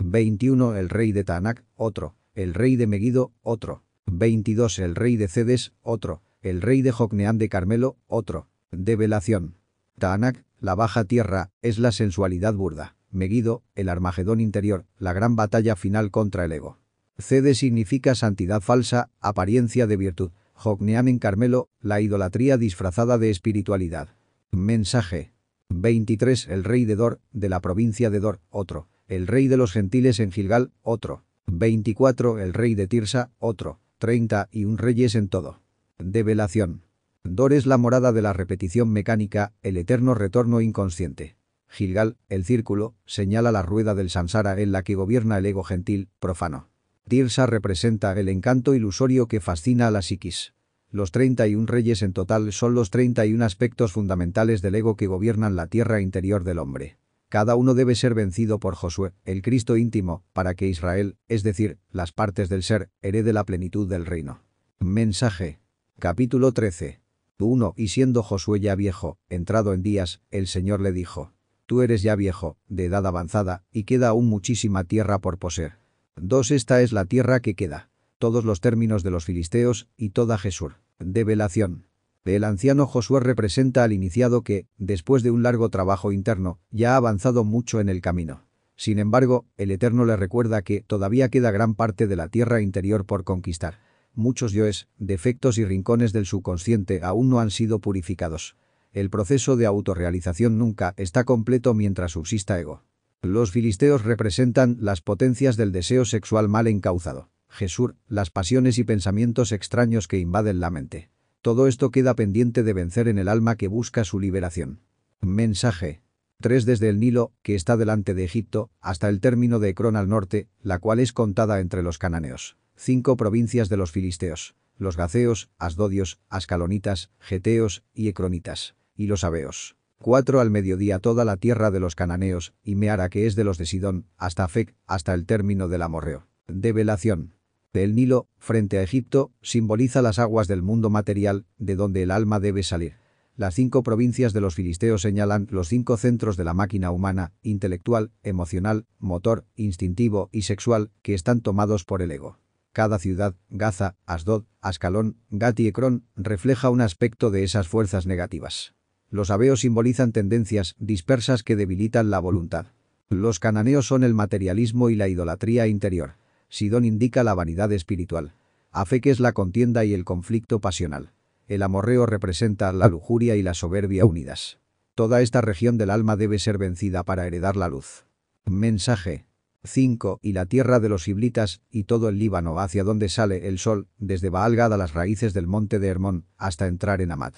21 el rey de Taanac, otro. El rey de Megido, otro. 22 el rey de Cedes, otro. El rey de Jocneam de Carmelo, otro. Develación. Taanac, la baja tierra, es la sensualidad burda. Megido, el Armagedón interior, la gran batalla final contra el ego. Cedes significa santidad falsa, apariencia de virtud. Jocneam en Carmelo, la idolatría disfrazada de espiritualidad. Mensaje. 23 el rey de Dor, de la provincia de Dor, otro. El rey de los gentiles en Gilgal, otro. 24 el rey de Tirsa, otro. 31 reyes en todo. Develación. Dor es la morada de la repetición mecánica, el eterno retorno inconsciente. Gilgal, el círculo, señala la rueda del samsara en la que gobierna el ego gentil, profano. Tirsa representa el encanto ilusorio que fascina a la psiquis. Los 31 reyes en total son los 31 aspectos fundamentales del ego que gobiernan la tierra interior del hombre. Cada uno debe ser vencido por Josué, el Cristo íntimo, para que Israel, es decir, las partes del ser, herede la plenitud del reino. Mensaje. Capítulo 13. 1 Y siendo Josué ya viejo, entrado en días, el Señor le dijo: Tú eres ya viejo, de edad avanzada, y queda aún muchísima tierra por poseer. 2 Esta es la tierra que queda. Todos los términos de los filisteos, y toda Jesur. Develación. El anciano Josué representa al iniciado que, después de un largo trabajo interno, ya ha avanzado mucho en el camino. Sin embargo, el Eterno le recuerda que todavía queda gran parte de la tierra interior por conquistar. Muchos yoes, defectos y rincones del subconsciente aún no han sido purificados. El proceso de autorrealización nunca está completo mientras subsista ego. Los filisteos representan las potencias del deseo sexual mal encauzado. Jesur, las pasiones y pensamientos extraños que invaden la mente. Todo esto queda pendiente de vencer en el alma que busca su liberación. Mensaje. 3 Desde el Nilo, que está delante de Egipto, hasta el término de Ecrón al norte, la cual es contada entre los cananeos. 5 provincias de los filisteos, los gaceos, asdodios, ascalonitas, geteos y ecronitas, y los abeos. 4 Al mediodía toda la tierra de los cananeos, y Meara que es de los de Sidón, hasta Afec, hasta el término del amorreo. Develación. El Nilo, frente a Egipto, simboliza las aguas del mundo material, de donde el alma debe salir. Las 5 provincias de los filisteos señalan los 5 centros de la máquina humana, intelectual, emocional, motor, instintivo y sexual, que están tomados por el ego. Cada ciudad, Gaza, Asdod, Ascalón, Gat y Ecrón, refleja un aspecto de esas fuerzas negativas. Los abeos simbolizan tendencias dispersas que debilitan la voluntad. Los cananeos son el materialismo y la idolatría interior. Sidón indica la vanidad espiritual. Afec es la contienda y el conflicto pasional. El amorreo representa la lujuria y la soberbia unidas. Toda esta región del alma debe ser vencida para heredar la luz. Mensaje. 5 Y la tierra de los Hiblitas, y todo el Líbano hacia donde sale el sol, desde Baal-Gad a las raíces del monte de Hermón, hasta entrar en Amat.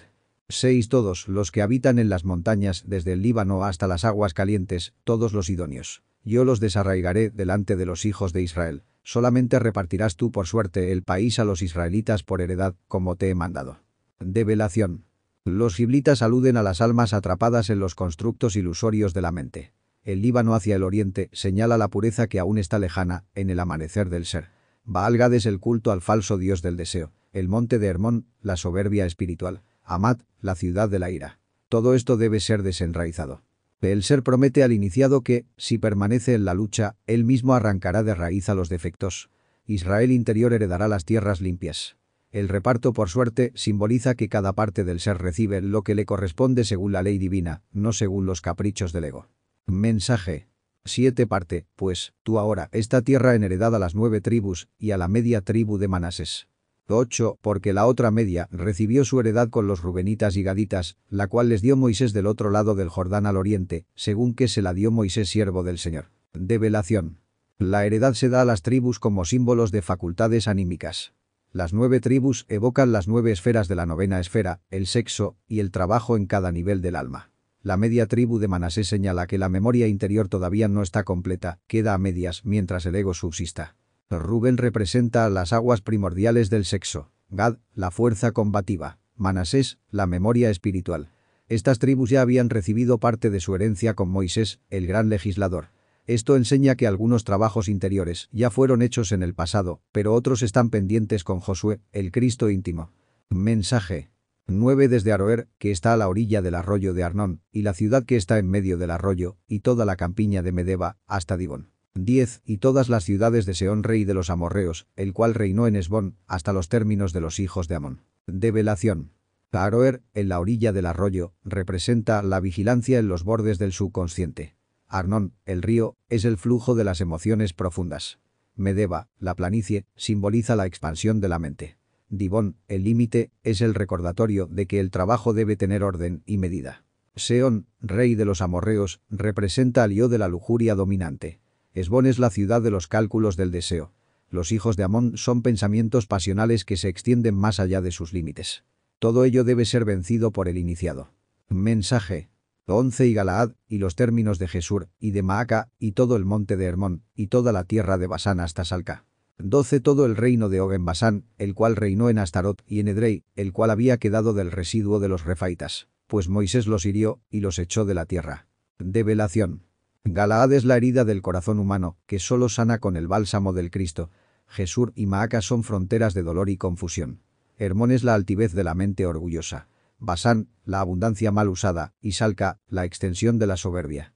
6 Todos los que habitan en las montañas, desde el Líbano hasta las aguas calientes, todos los idóneos. Yo los desarraigaré delante de los hijos de Israel. Solamente repartirás tú por suerte el país a los israelitas por heredad, como te he mandado. Develación. Los giblitas aluden a las almas atrapadas en los constructos ilusorios de la mente. El Líbano hacia el oriente señala la pureza que aún está lejana, en el amanecer del ser. Baal-Gad es el culto al falso dios del deseo. El monte de Hermón, la soberbia espiritual. Amat, la ciudad de la ira. Todo esto debe ser desenraizado. El ser promete al iniciado que, si permanece en la lucha, él mismo arrancará de raíz a los defectos. Israel interior heredará las tierras limpias. El reparto por suerte simboliza que cada parte del ser recibe lo que le corresponde según la ley divina, no según los caprichos del ego. Mensaje. 7 Parte, pues, tú ahora esta tierra en heredad a las 9 tribus y a la media tribu de Manasés. 8 Porque la otra media recibió su heredad con los rubenitas y gaditas, la cual les dio Moisés del otro lado del Jordán al oriente, según que se la dio Moisés siervo del Señor. Develación. La heredad se da a las tribus como símbolos de facultades anímicas. Las 9 tribus evocan las 9 esferas de la 9ª esfera, el sexo y el trabajo en cada nivel del alma. La media tribu de Manasés señala que la memoria interior todavía no está completa, queda a medias mientras el ego subsista. Rubén representa las aguas primordiales del sexo. Gad, la fuerza combativa. Manasés, la memoria espiritual. Estas tribus ya habían recibido parte de su herencia con Moisés, el gran legislador. Esto enseña que algunos trabajos interiores ya fueron hechos en el pasado, pero otros están pendientes con Josué, el Cristo íntimo. Mensaje. 9 Desde Aroer, que está a la orilla del arroyo de Arnón, y la ciudad que está en medio del arroyo, y toda la campiña de Medeba, hasta Dibón. 10 y todas las ciudades de Sehón rey de los amorreos, el cual reinó en Hesbón, hasta los términos de los hijos de Amón. Develación. Aroer, en la orilla del arroyo, representa la vigilancia en los bordes del subconsciente. Arnón, el río, es el flujo de las emociones profundas. Medeba, la planicie, simboliza la expansión de la mente. Dibón, el límite, es el recordatorio de que el trabajo debe tener orden y medida. Sehón, rey de los amorreos, representa al yo de la lujuria dominante. Hesbón es la ciudad de los cálculos del deseo. Los hijos de Amón son pensamientos pasionales que se extienden más allá de sus límites. Todo ello debe ser vencido por el iniciado. Mensaje. 11 y Galaad, y los términos de Jesur, y de Maaca, y todo el monte de Hermón, y toda la tierra de Basán hasta Salca. 12 todo el reino de Og en Basán, el cual reinó en Astarot y en Edrei, el cual había quedado del residuo de los refaitas, pues Moisés los hirió y los echó de la tierra. Develación. Galaad es la herida del corazón humano, que solo sana con el bálsamo del Cristo. Jesur y Maaca son fronteras de dolor y confusión. Hermón es la altivez de la mente orgullosa. Basán, la abundancia mal usada, y Salca, la extensión de la soberbia.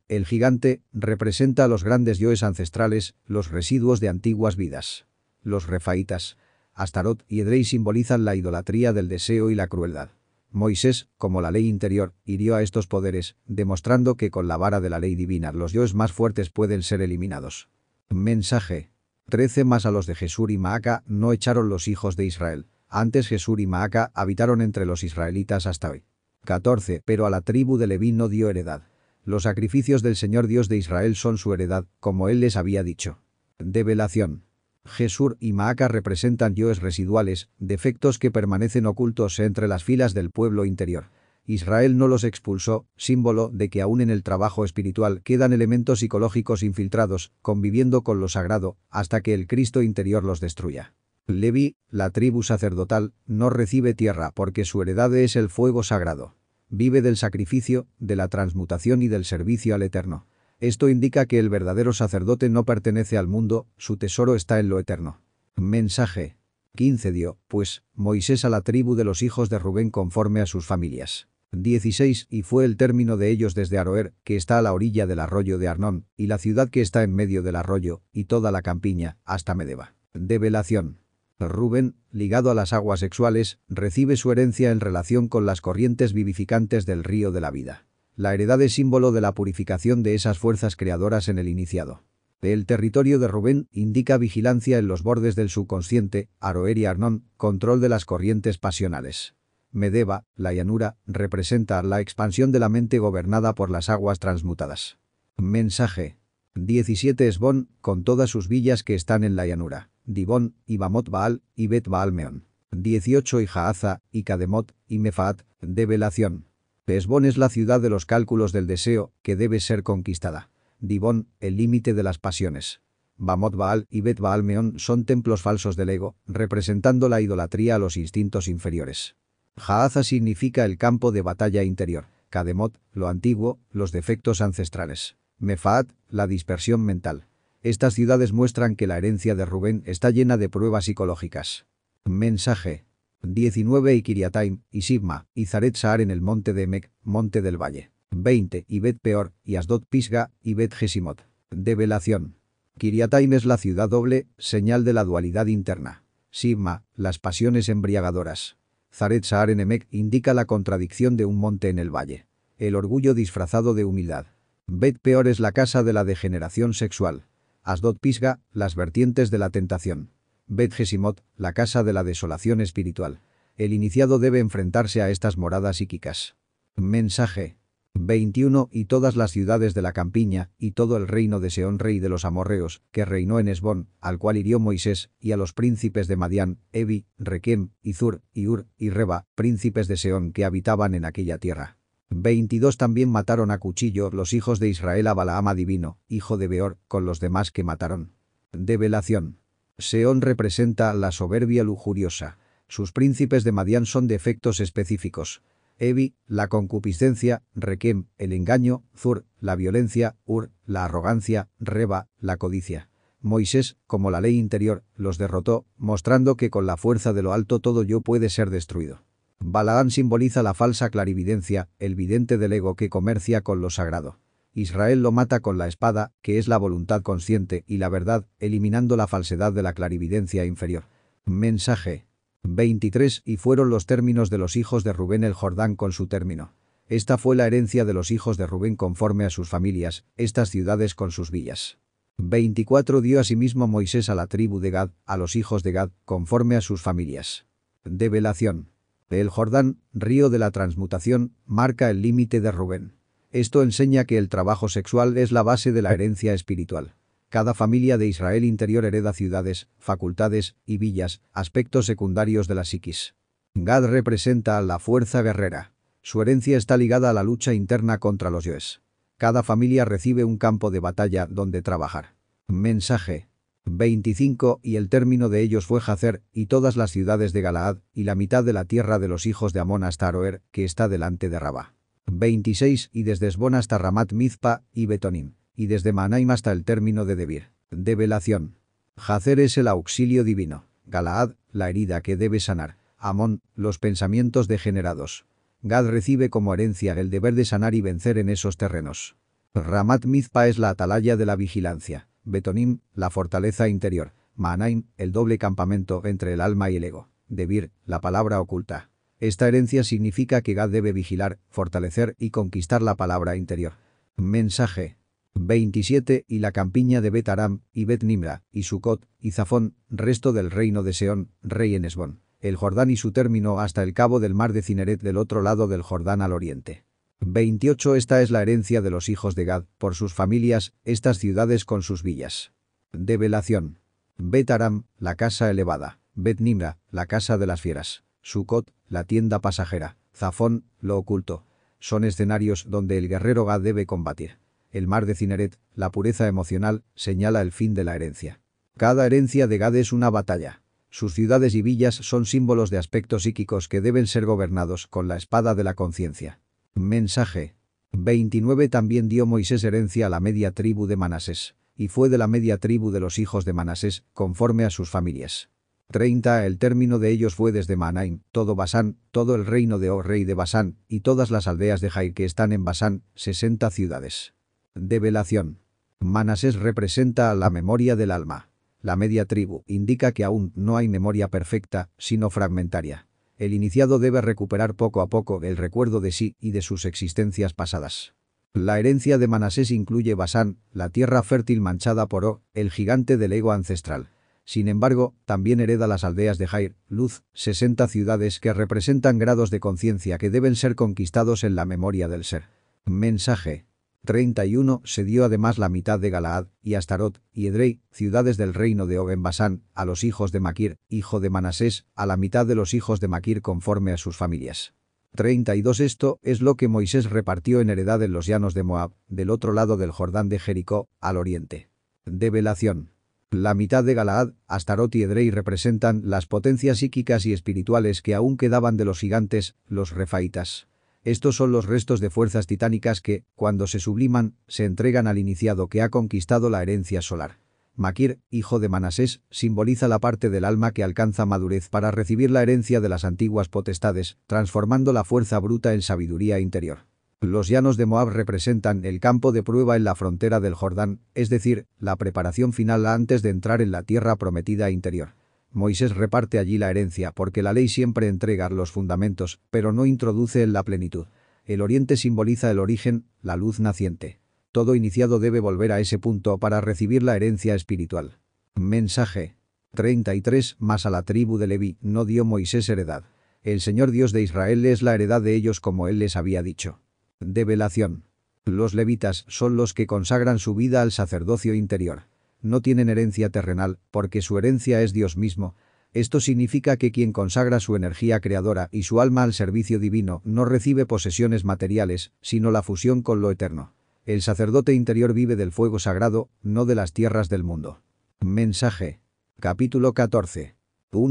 El gigante, representa a los grandes yoes ancestrales, los residuos de antiguas vidas. Los refaitas, Astarot y Edrei simbolizan la idolatría del deseo y la crueldad. Moisés, como la ley interior, hirió a estos poderes, demostrando que con la vara de la ley divina los yoes más fuertes pueden ser eliminados. Mensaje. 13 más a los de Jesur y Maaca no echaron los hijos de Israel. Antes Jesur y Maaca habitaron entre los israelitas hasta hoy. 14 pero a la tribu de Leví no dio heredad. Los sacrificios del Señor Dios de Israel son su heredad, como él les había dicho. Develación. Jesur y Maaca representan yoes residuales, defectos que permanecen ocultos entre las filas del pueblo interior. Israel no los expulsó, símbolo de que aún en el trabajo espiritual quedan elementos psicológicos infiltrados, conviviendo con lo sagrado, hasta que el Cristo interior los destruya. Leví, la tribu sacerdotal, no recibe tierra porque su heredad es el fuego sagrado. Vive del sacrificio, de la transmutación y del servicio al Eterno. Esto indica que el verdadero sacerdote no pertenece al mundo, su tesoro está en lo eterno. Mensaje. 15 dio, pues, Moisés a la tribu de los hijos de Rubén conforme a sus familias. 16 y fue el término de ellos desde Aroer, que está a la orilla del arroyo de Arnón, y la ciudad que está en medio del arroyo, y toda la campiña, hasta Medeba. Develación. Rubén, ligado a las aguas sexuales, recibe su herencia en relación con las corrientes vivificantes del río de la vida. La heredad es símbolo de la purificación de esas fuerzas creadoras en el iniciado. El territorio de Rubén indica vigilancia en los bordes del subconsciente, Aroer y Arnón, control de las corrientes pasionales. Medeba, la llanura, representa la expansión de la mente gobernada por las aguas transmutadas. Mensaje. 17 Esbón, con todas sus villas que están en la llanura. Dibón, y Bamot Baal, y Bet Baal Meón. 18 y Jaaza, y Kademot, y Mefaat, develación. Esbón es la ciudad de los cálculos del deseo, que debe ser conquistada. Dibón, el límite de las pasiones. Bamot Baal y Bet Baal Meón son templos falsos del ego, representando la idolatría a los instintos inferiores. Jaaza significa el campo de batalla interior. Kademot, lo antiguo, los defectos ancestrales. Mefaat, la dispersión mental. Estas ciudades muestran que la herencia de Rubén está llena de pruebas psicológicas. Mensaje. 19 y Kiriataim, y Sibma, y Zaret Saar en el monte de Emek, monte del valle. 20 y Bet Peor, y Asdod Pisga, y Bet Gesimot. Develación. Kiriataim es la ciudad doble, señal de la dualidad interna. Sibma, las pasiones embriagadoras. Zaret Saar en Emek indica la contradicción de un monte en el valle. El orgullo disfrazado de humildad. Bet Peor es la casa de la degeneración sexual. Asdod Pisga, las vertientes de la tentación. Bet Gesimot, la casa de la desolación espiritual. El iniciado debe enfrentarse a estas moradas psíquicas. Mensaje. 21 y todas las ciudades de la campiña, y todo el reino de Sehón rey de los amorreos, que reinó en Hesbón, al cual hirió Moisés, y a los príncipes de Madián, Evi, Requem, y Zur, y Ur, y Reba, príncipes de Sehón que habitaban en aquella tierra. 22 también mataron a cuchillo los hijos de Israel a Balaam adivino, hijo de Beor, con los demás que mataron. Develación. Sehón representa la soberbia lujuriosa. Sus príncipes de Madián son de efectos específicos. Evi, la concupiscencia, Requem, el engaño, Zur, la violencia, Ur, la arrogancia, Reba, la codicia. Moisés, como la ley interior, los derrotó, mostrando que con la fuerza de lo alto todo yo puede ser destruido. Balaam simboliza la falsa clarividencia, el vidente del ego que comercia con lo sagrado. Israel lo mata con la espada, que es la voluntad consciente y la verdad, eliminando la falsedad de la clarividencia inferior. Mensaje 23 y fueron los términos de los hijos de Rubén el Jordán con su término. Esta fue la herencia de los hijos de Rubén conforme a sus familias, estas ciudades con sus villas. 24 dio asimismo Moisés a la tribu de Gad, a los hijos de Gad, conforme a sus familias. Develación. El Jordán, río de la transmutación, marca el límite de Rubén. Esto enseña que el trabajo sexual es la base de la herencia espiritual. Cada familia de Israel interior hereda ciudades, facultades y villas, aspectos secundarios de la psiquis. Gad representa a la fuerza guerrera. Su herencia está ligada a la lucha interna contra los yoes. Cada familia recibe un campo de batalla donde trabajar. Mensaje 25 y el término de ellos fue Jazer y todas las ciudades de Galaad y la mitad de la tierra de los hijos de Amón hasta Aroer, que está delante de Rabá. 26 y desde Esbón hasta Ramat Mizpa y Betonim, y desde Manaim hasta el término de Debir. Develación. Jazer es el auxilio divino. Galaad, la herida que debe sanar. Amón, los pensamientos degenerados. Gad recibe como herencia el deber de sanar y vencer en esos terrenos. Ramat Mizpa es la atalaya de la vigilancia. Betonim, la fortaleza interior. Manaim, el doble campamento entre el alma y el ego. Debir, la palabra oculta. Esta herencia significa que Gad debe vigilar, fortalecer y conquistar la palabra interior. Mensaje 27 y la campiña de Bet Aram y Bet Nimra y Sucot y Zafón, resto del reino de Seón, rey en Esbón. El Jordán y su término hasta el cabo del mar de Cineret del otro lado del Jordán al oriente. 28 Esta es la herencia de los hijos de Gad, por sus familias, estas ciudades con sus villas. Develación. Bet Aram, la casa elevada. Bet Nimra, la casa de las fieras. Sucot, la tienda pasajera. Zafón, lo oculto. Son escenarios donde el guerrero Gad debe combatir. El mar de Cineret, la pureza emocional, señala el fin de la herencia. Cada herencia de Gad es una batalla. Sus ciudades y villas son símbolos de aspectos psíquicos que deben ser gobernados con la espada de la conciencia. Mensaje 29 También dio Moisés herencia a la media tribu de Manasés, y fue de la media tribu de los hijos de Manasés, conforme a sus familias. 30 El término de ellos fue desde Manaim, todo Basán, todo el reino de Og rey de Basán, y todas las aldeas de Jair que están en Basán, 60 ciudades. Develación. Manasés representa a la memoria del alma. La media tribu indica que aún no hay memoria perfecta, sino fragmentaria. El iniciado debe recuperar poco a poco el recuerdo de sí y de sus existencias pasadas. La herencia de Manasés incluye Basán, la tierra fértil manchada por Og, el gigante del ego ancestral. Sin embargo, también hereda las aldeas de Jair, Luz, 60 ciudades que representan grados de conciencia que deben ser conquistados en la memoria del ser. Mensaje 31 Se dio además la mitad de Galaad, y Astarot, y Edrei, ciudades del reino de Og en Basán, a los hijos de Maquir, hijo de Manasés, a la mitad de los hijos de Maquir conforme a sus familias. 32 Esto es lo que Moisés repartió en heredad en los llanos de Moab, del otro lado del Jordán de Jericó, al oriente. Develación. La mitad de Galaad, Astarot y Edrei representan las potencias psíquicas y espirituales que aún quedaban de los gigantes, los refaitas. Estos son los restos de fuerzas titánicas que, cuando se subliman, se entregan al iniciado que ha conquistado la herencia solar. Maquir, hijo de Manasés, simboliza la parte del alma que alcanza madurez para recibir la herencia de las antiguas potestades, transformando la fuerza bruta en sabiduría interior. Los llanos de Moab representan el campo de prueba en la frontera del Jordán, es decir, la preparación final antes de entrar en la tierra prometida interior. Moisés reparte allí la herencia porque la ley siempre entrega los fundamentos, pero no introduce en la plenitud. El oriente simboliza el origen, la luz naciente. Todo iniciado debe volver a ese punto para recibir la herencia espiritual. Mensaje 33 Mas a la tribu de Leví no dio Moisés heredad. El Señor Dios de Israel es la heredad de ellos como él les había dicho. Develación. Los levitas son los que consagran su vida al sacerdocio interior. No tienen herencia terrenal, porque su herencia es Dios mismo. Esto significa que quien consagra su energía creadora y su alma al servicio divino no recibe posesiones materiales, sino la fusión con lo eterno. El sacerdote interior vive del fuego sagrado, no de las tierras del mundo. Mensaje. Capítulo 14.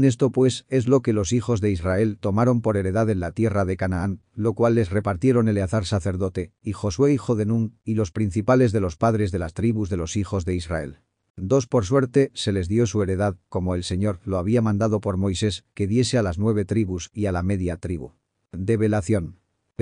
Esto pues es lo que los hijos de Israel tomaron por heredad en la tierra de Canaán, lo cual les repartieron Eleazar sacerdote, y Josué hijo de Nun, y los principales de los padres de las tribus de los hijos de Israel. 2 Por suerte se les dio su heredad, como el Señor lo había mandado por Moisés, que diese a las 9 tribus y a la media tribu. Develación.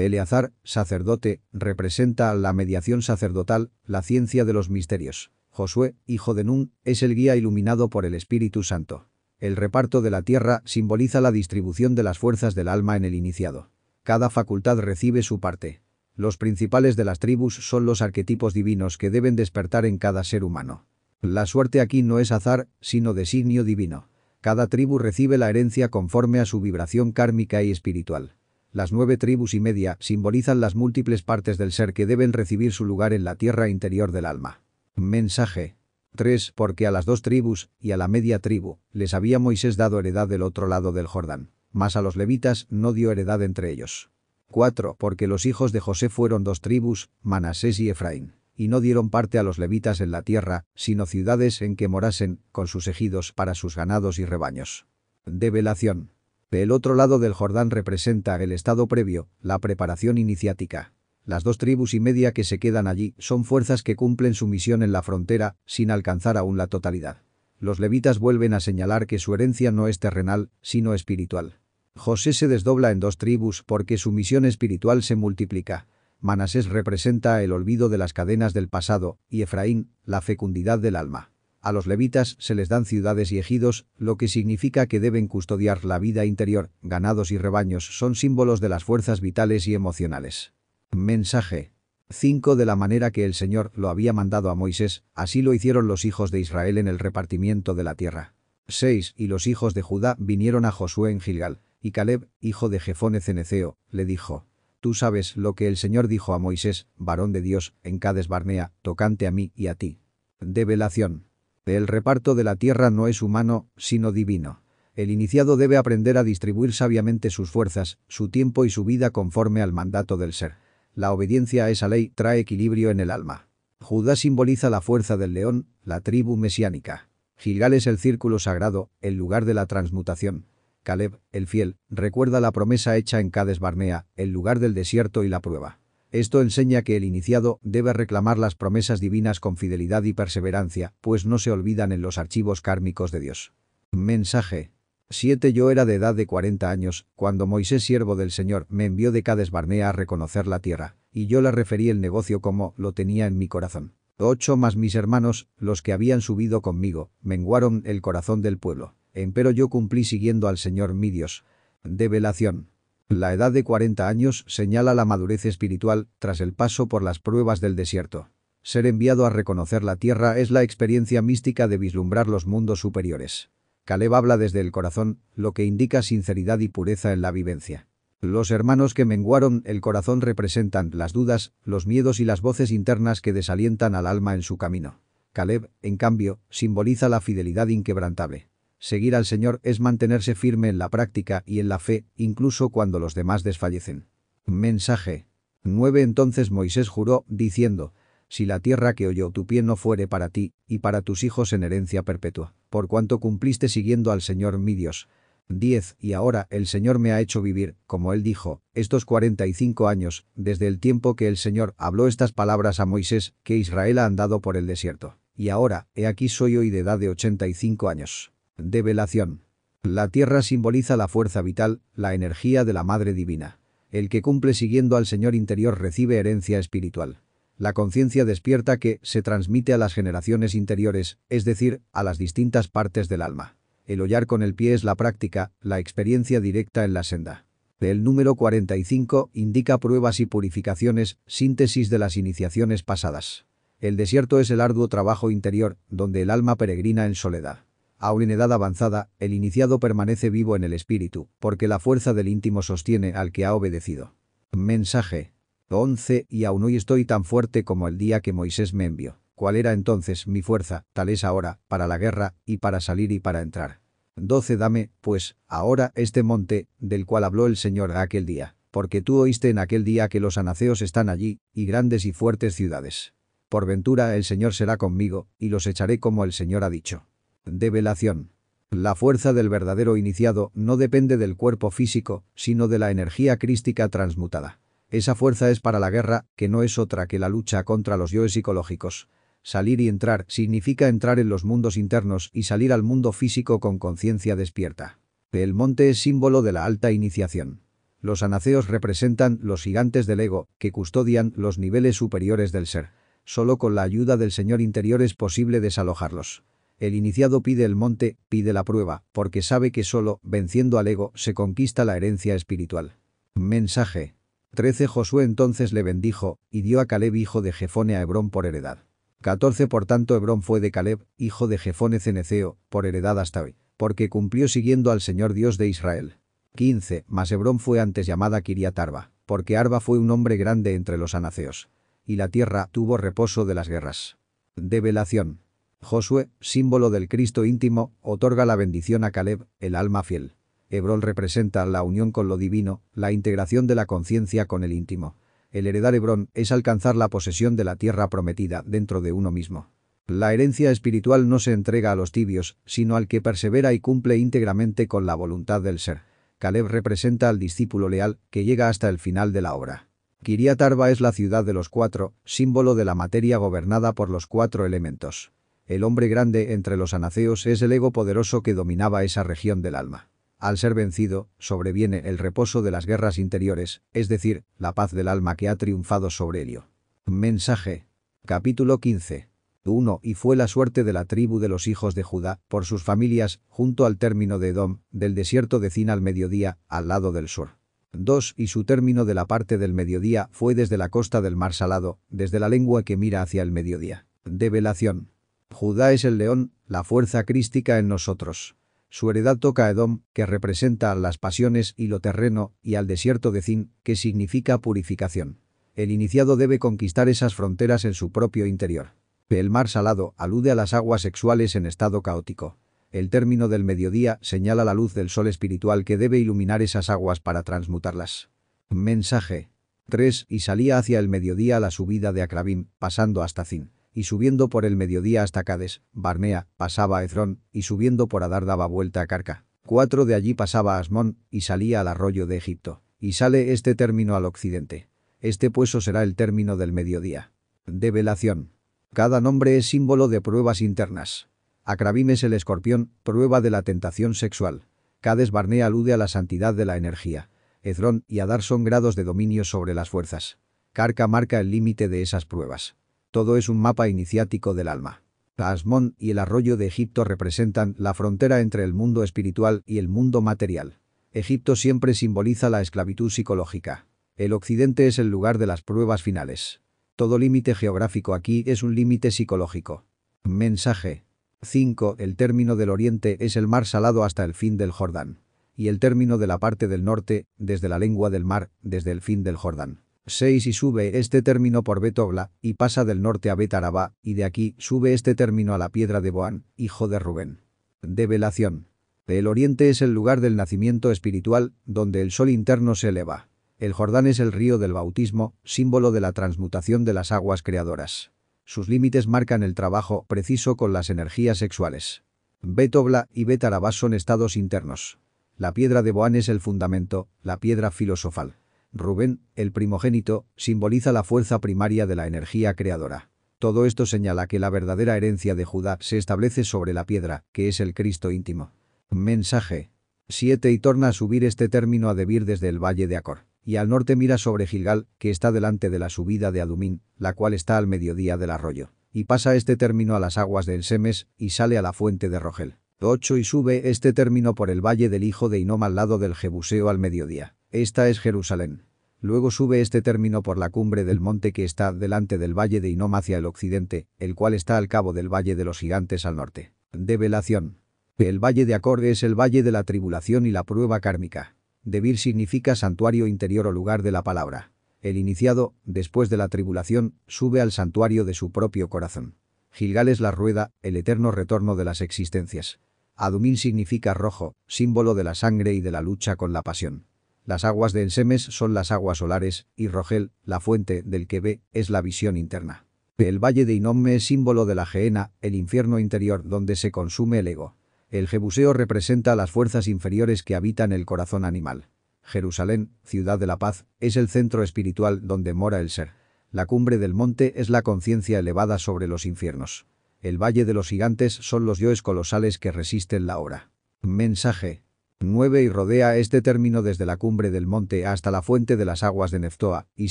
Eleazar, sacerdote, representa la mediación sacerdotal, la ciencia de los misterios. Josué, hijo de Nun, es el guía iluminado por el Espíritu Santo. El reparto de la tierra simboliza la distribución de las fuerzas del alma en el iniciado. Cada facultad recibe su parte. Los principales de las tribus son los arquetipos divinos que deben despertar en cada ser humano. La suerte aquí no es azar, sino designio divino. Cada tribu recibe la herencia conforme a su vibración kármica y espiritual. Las 9 tribus y media simbolizan las múltiples partes del ser que deben recibir su lugar en la tierra interior del alma. Mensaje. 3. Porque a las 2 tribus y a la media tribu les había Moisés dado heredad del otro lado del Jordán, mas a los levitas no dio heredad entre ellos. 4. Porque los hijos de José fueron 2 tribus, Manasés y Efraín, y no dieron parte a los levitas en la tierra, sino ciudades en que morasen, con sus ejidos para sus ganados y rebaños. Develación. El otro lado del Jordán representa el estado previo, la preparación iniciática. Las 2 tribus y media que se quedan allí son fuerzas que cumplen su misión en la frontera, sin alcanzar aún la totalidad. Los levitas vuelven a señalar que su herencia no es terrenal, sino espiritual. José se desdobla en 2 tribus porque su misión espiritual se multiplica. Manasés representa el olvido de las cadenas del pasado, y Efraín, la fecundidad del alma. A los levitas se les dan ciudades y ejidos, lo que significa que deben custodiar la vida interior. Ganados y rebaños son símbolos de las fuerzas vitales y emocionales. Mensaje. 5. De la manera que el Señor lo había mandado a Moisés, así lo hicieron los hijos de Israel en el repartimiento de la tierra. 6. Y los hijos de Judá vinieron a Josué en Gilgal, y Caleb, hijo de Jefone ceneceo, le dijo: Tú sabes lo que el Señor dijo a Moisés, varón de Dios, en Cades Barnea, tocante a mí y a ti. Develación. El reparto de la tierra no es humano, sino divino. El iniciado debe aprender a distribuir sabiamente sus fuerzas, su tiempo y su vida conforme al mandato del ser. La obediencia a esa ley trae equilibrio en el alma. Judá simboliza la fuerza del león, la tribu mesiánica. Gilgal es el círculo sagrado, el lugar de la transmutación. Caleb, el fiel, recuerda la promesa hecha en Cades Barnea, el lugar del desierto y la prueba. Esto enseña que el iniciado debe reclamar las promesas divinas con fidelidad y perseverancia, pues no se olvidan en los archivos kármicos de Dios. Mensaje. 7. Yo era de edad de 40 años, cuando Moisés, siervo del Señor, me envió de Cades Barnea a reconocer la tierra, y yo le referí el negocio como lo tenía en mi corazón. 8. Mas mis hermanos, los que habían subido conmigo, menguaron el corazón del pueblo. Empero yo cumplí siguiendo al Señor mi Dios. Develación. La edad de 40 años señala la madurez espiritual tras el paso por las pruebas del desierto. Ser enviado a reconocer la tierra es la experiencia mística de vislumbrar los mundos superiores. Caleb habla desde el corazón, lo que indica sinceridad y pureza en la vivencia. Los hermanos que menguaron el corazón representan las dudas, los miedos y las voces internas que desalientan al alma en su camino. Caleb, en cambio, simboliza la fidelidad inquebrantable. Seguir al Señor es mantenerse firme en la práctica y en la fe, incluso cuando los demás desfallecen. Mensaje. 9. Entonces Moisés juró, diciendo: Si la tierra que oyó tu pie no fuere para ti, y para tus hijos en herencia perpetua, por cuanto cumpliste siguiendo al Señor mi Dios. 10. Y ahora el Señor me ha hecho vivir, como él dijo, estos 45 años, desde el tiempo que el Señor habló estas palabras a Moisés, que Israel ha andado por el desierto. Y ahora, he aquí soy hoy de edad de 85 años. Develación. La tierra simboliza la fuerza vital, la energía de la Madre Divina. El que cumple siguiendo al Señor interior recibe herencia espiritual. La conciencia despierta que se transmite a las generaciones interiores, es decir, a las distintas partes del alma. El hollar con el pie es la práctica, la experiencia directa en la senda. El número 45 indica pruebas y purificaciones, síntesis de las iniciaciones pasadas. El desierto es el arduo trabajo interior, donde el alma peregrina en soledad. Aún en edad avanzada, el iniciado permanece vivo en el espíritu, porque la fuerza del íntimo sostiene al que ha obedecido. Mensaje. 11. Y aún hoy estoy tan fuerte como el día que Moisés me envió. ¿Cuál era entonces mi fuerza? Tal es ahora, para la guerra, y para salir y para entrar. 12. Dame, pues, ahora este monte, del cual habló el Señor aquel día, porque tú oíste en aquel día que los anaceos están allí, y grandes y fuertes ciudades. Por ventura el Señor será conmigo, y los echaré como el Señor ha dicho. Develación. La fuerza del verdadero iniciado no depende del cuerpo físico, sino de la energía crística transmutada. Esa fuerza es para la guerra, que no es otra que la lucha contra los yoes psicológicos. Salir y entrar significa entrar en los mundos internos y salir al mundo físico con conciencia despierta. El monte es símbolo de la alta iniciación. Los anaceos representan los gigantes del ego, que custodian los niveles superiores del ser. Solo con la ayuda del Señor interior es posible desalojarlos. El iniciado pide el monte, pide la prueba, porque sabe que solo, venciendo al ego, se conquista la herencia espiritual. Mensaje. 13 Josué entonces le bendijo, y dio a Caleb hijo de Jefone a Hebrón por heredad. 14 Por tanto Hebrón fue de Caleb, hijo de Jefone ceneceo, por heredad hasta hoy, porque cumplió siguiendo al Señor Dios de Israel. 15 Mas Hebrón fue antes llamada Kiriat Arba, porque Arba fue un hombre grande entre los anaceos. Y la tierra tuvo reposo de las guerras. Develación. Josué, símbolo del Cristo íntimo, otorga la bendición a Caleb, el alma fiel. Hebrón representa la unión con lo divino, la integración de la conciencia con el íntimo. El heredar Hebrón es alcanzar la posesión de la tierra prometida dentro de uno mismo. La herencia espiritual no se entrega a los tibios, sino al que persevera y cumple íntegramente con la voluntad del ser. Caleb representa al discípulo leal, que llega hasta el final de la obra. Kiriat Arba es la ciudad de los cuatro, símbolo de la materia gobernada por los cuatro elementos. El hombre grande entre los anaceos es el ego poderoso que dominaba esa región del alma. Al ser vencido, sobreviene el reposo de las guerras interiores, es decir, la paz del alma que ha triunfado sobre ello. Mensaje. Capítulo 15. 1. Y fue la suerte de la tribu de los hijos de Judá, por sus familias, junto al término de Edom, del desierto de Zin al mediodía, al lado del sur. 2. Y su término de la parte del mediodía fue desde la costa del mar Salado, desde la lengua que mira hacia el mediodía. Develación. Judá es el león, la fuerza crística en nosotros. Su heredad toca a Edom, que representa las pasiones y lo terreno, y al desierto de Zin, que significa purificación. El iniciado debe conquistar esas fronteras en su propio interior. El mar Salado alude a las aguas sexuales en estado caótico. El término del mediodía señala la luz del sol espiritual que debe iluminar esas aguas para transmutarlas. Mensaje. 3. Y salía hacia el mediodía la subida de Acrabim, pasando hasta Zin. Y subiendo por el mediodía hasta Cades, Barnea, pasaba a Ezrón, y subiendo por Adar daba vuelta a Carca. 4. De allí pasaba a Asmón, y salía al arroyo de Egipto. Y sale este término al occidente. Este puesto será el término del mediodía. Develación. Cada nombre es símbolo de pruebas internas. Acrabim es el escorpión, prueba de la tentación sexual. Cades Barnea alude a la santidad de la energía. Ezrón y Adar son grados de dominio sobre las fuerzas. Carca marca el límite de esas pruebas. Todo es un mapa iniciático del alma. Asmón y el arroyo de Egipto representan la frontera entre el mundo espiritual y el mundo material. Egipto siempre simboliza la esclavitud psicológica. El occidente es el lugar de las pruebas finales. Todo límite geográfico aquí es un límite psicológico. Mensaje. 5. El término del oriente es el mar Salado hasta el fin del Jordán. Y el término de la parte del norte, desde la lengua del mar, desde el fin del Jordán. 6. Y sube este término por Bet-Ogla, y pasa del norte a Bet-Arabá, y de aquí sube este término a la piedra de Boán, hijo de Rubén. Develación. El oriente es el lugar del nacimiento espiritual, donde el sol interno se eleva. El Jordán es el río del bautismo, símbolo de la transmutación de las aguas creadoras. Sus límites marcan el trabajo preciso con las energías sexuales. Bet-Ogla y Bet-Arabá son estados internos. La piedra de Boán es el fundamento, la piedra filosofal. Rubén, el primogénito, simboliza la fuerza primaria de la energía creadora. Todo esto señala que la verdadera herencia de Judá se establece sobre la piedra, que es el Cristo íntimo. Mensaje. 7. Y torna a subir este término a Debir desde el valle de Acor. Y al norte mira sobre Gilgal, que está delante de la subida de Adumín, la cual está al mediodía del arroyo. Y pasa este término a las aguas del Semes, y sale a la fuente de Rogel. 8. Y sube este término por el valle del hijo de Hinom al lado del Jebuseo al mediodía. Esta es Jerusalén. Luego sube este término por la cumbre del monte que está delante del valle de Hinom hacia el occidente, el cual está al cabo del valle de los gigantes al norte. Develación. El valle de Acor es el valle de la tribulación y la prueba kármica. Debir significa santuario interior o lugar de la palabra. El iniciado, después de la tribulación, sube al santuario de su propio corazón. Gilgal es la rueda, el eterno retorno de las existencias. Adumín significa rojo, símbolo de la sangre y de la lucha con la pasión. Las aguas de Ensemes son las aguas solares, y Rogel, la fuente del que ve, es la visión interna. El valle de Hinom es símbolo de la Gehenna, el infierno interior donde se consume el ego. El Jebuseo representa las fuerzas inferiores que habitan el corazón animal. Jerusalén, ciudad de la paz, es el centro espiritual donde mora el ser. La cumbre del monte es la conciencia elevada sobre los infiernos. El valle de los gigantes son los yoes colosales que resisten la hora. Mensaje. 9 y rodea este término desde la cumbre del monte hasta la fuente de las aguas de Neftoa, y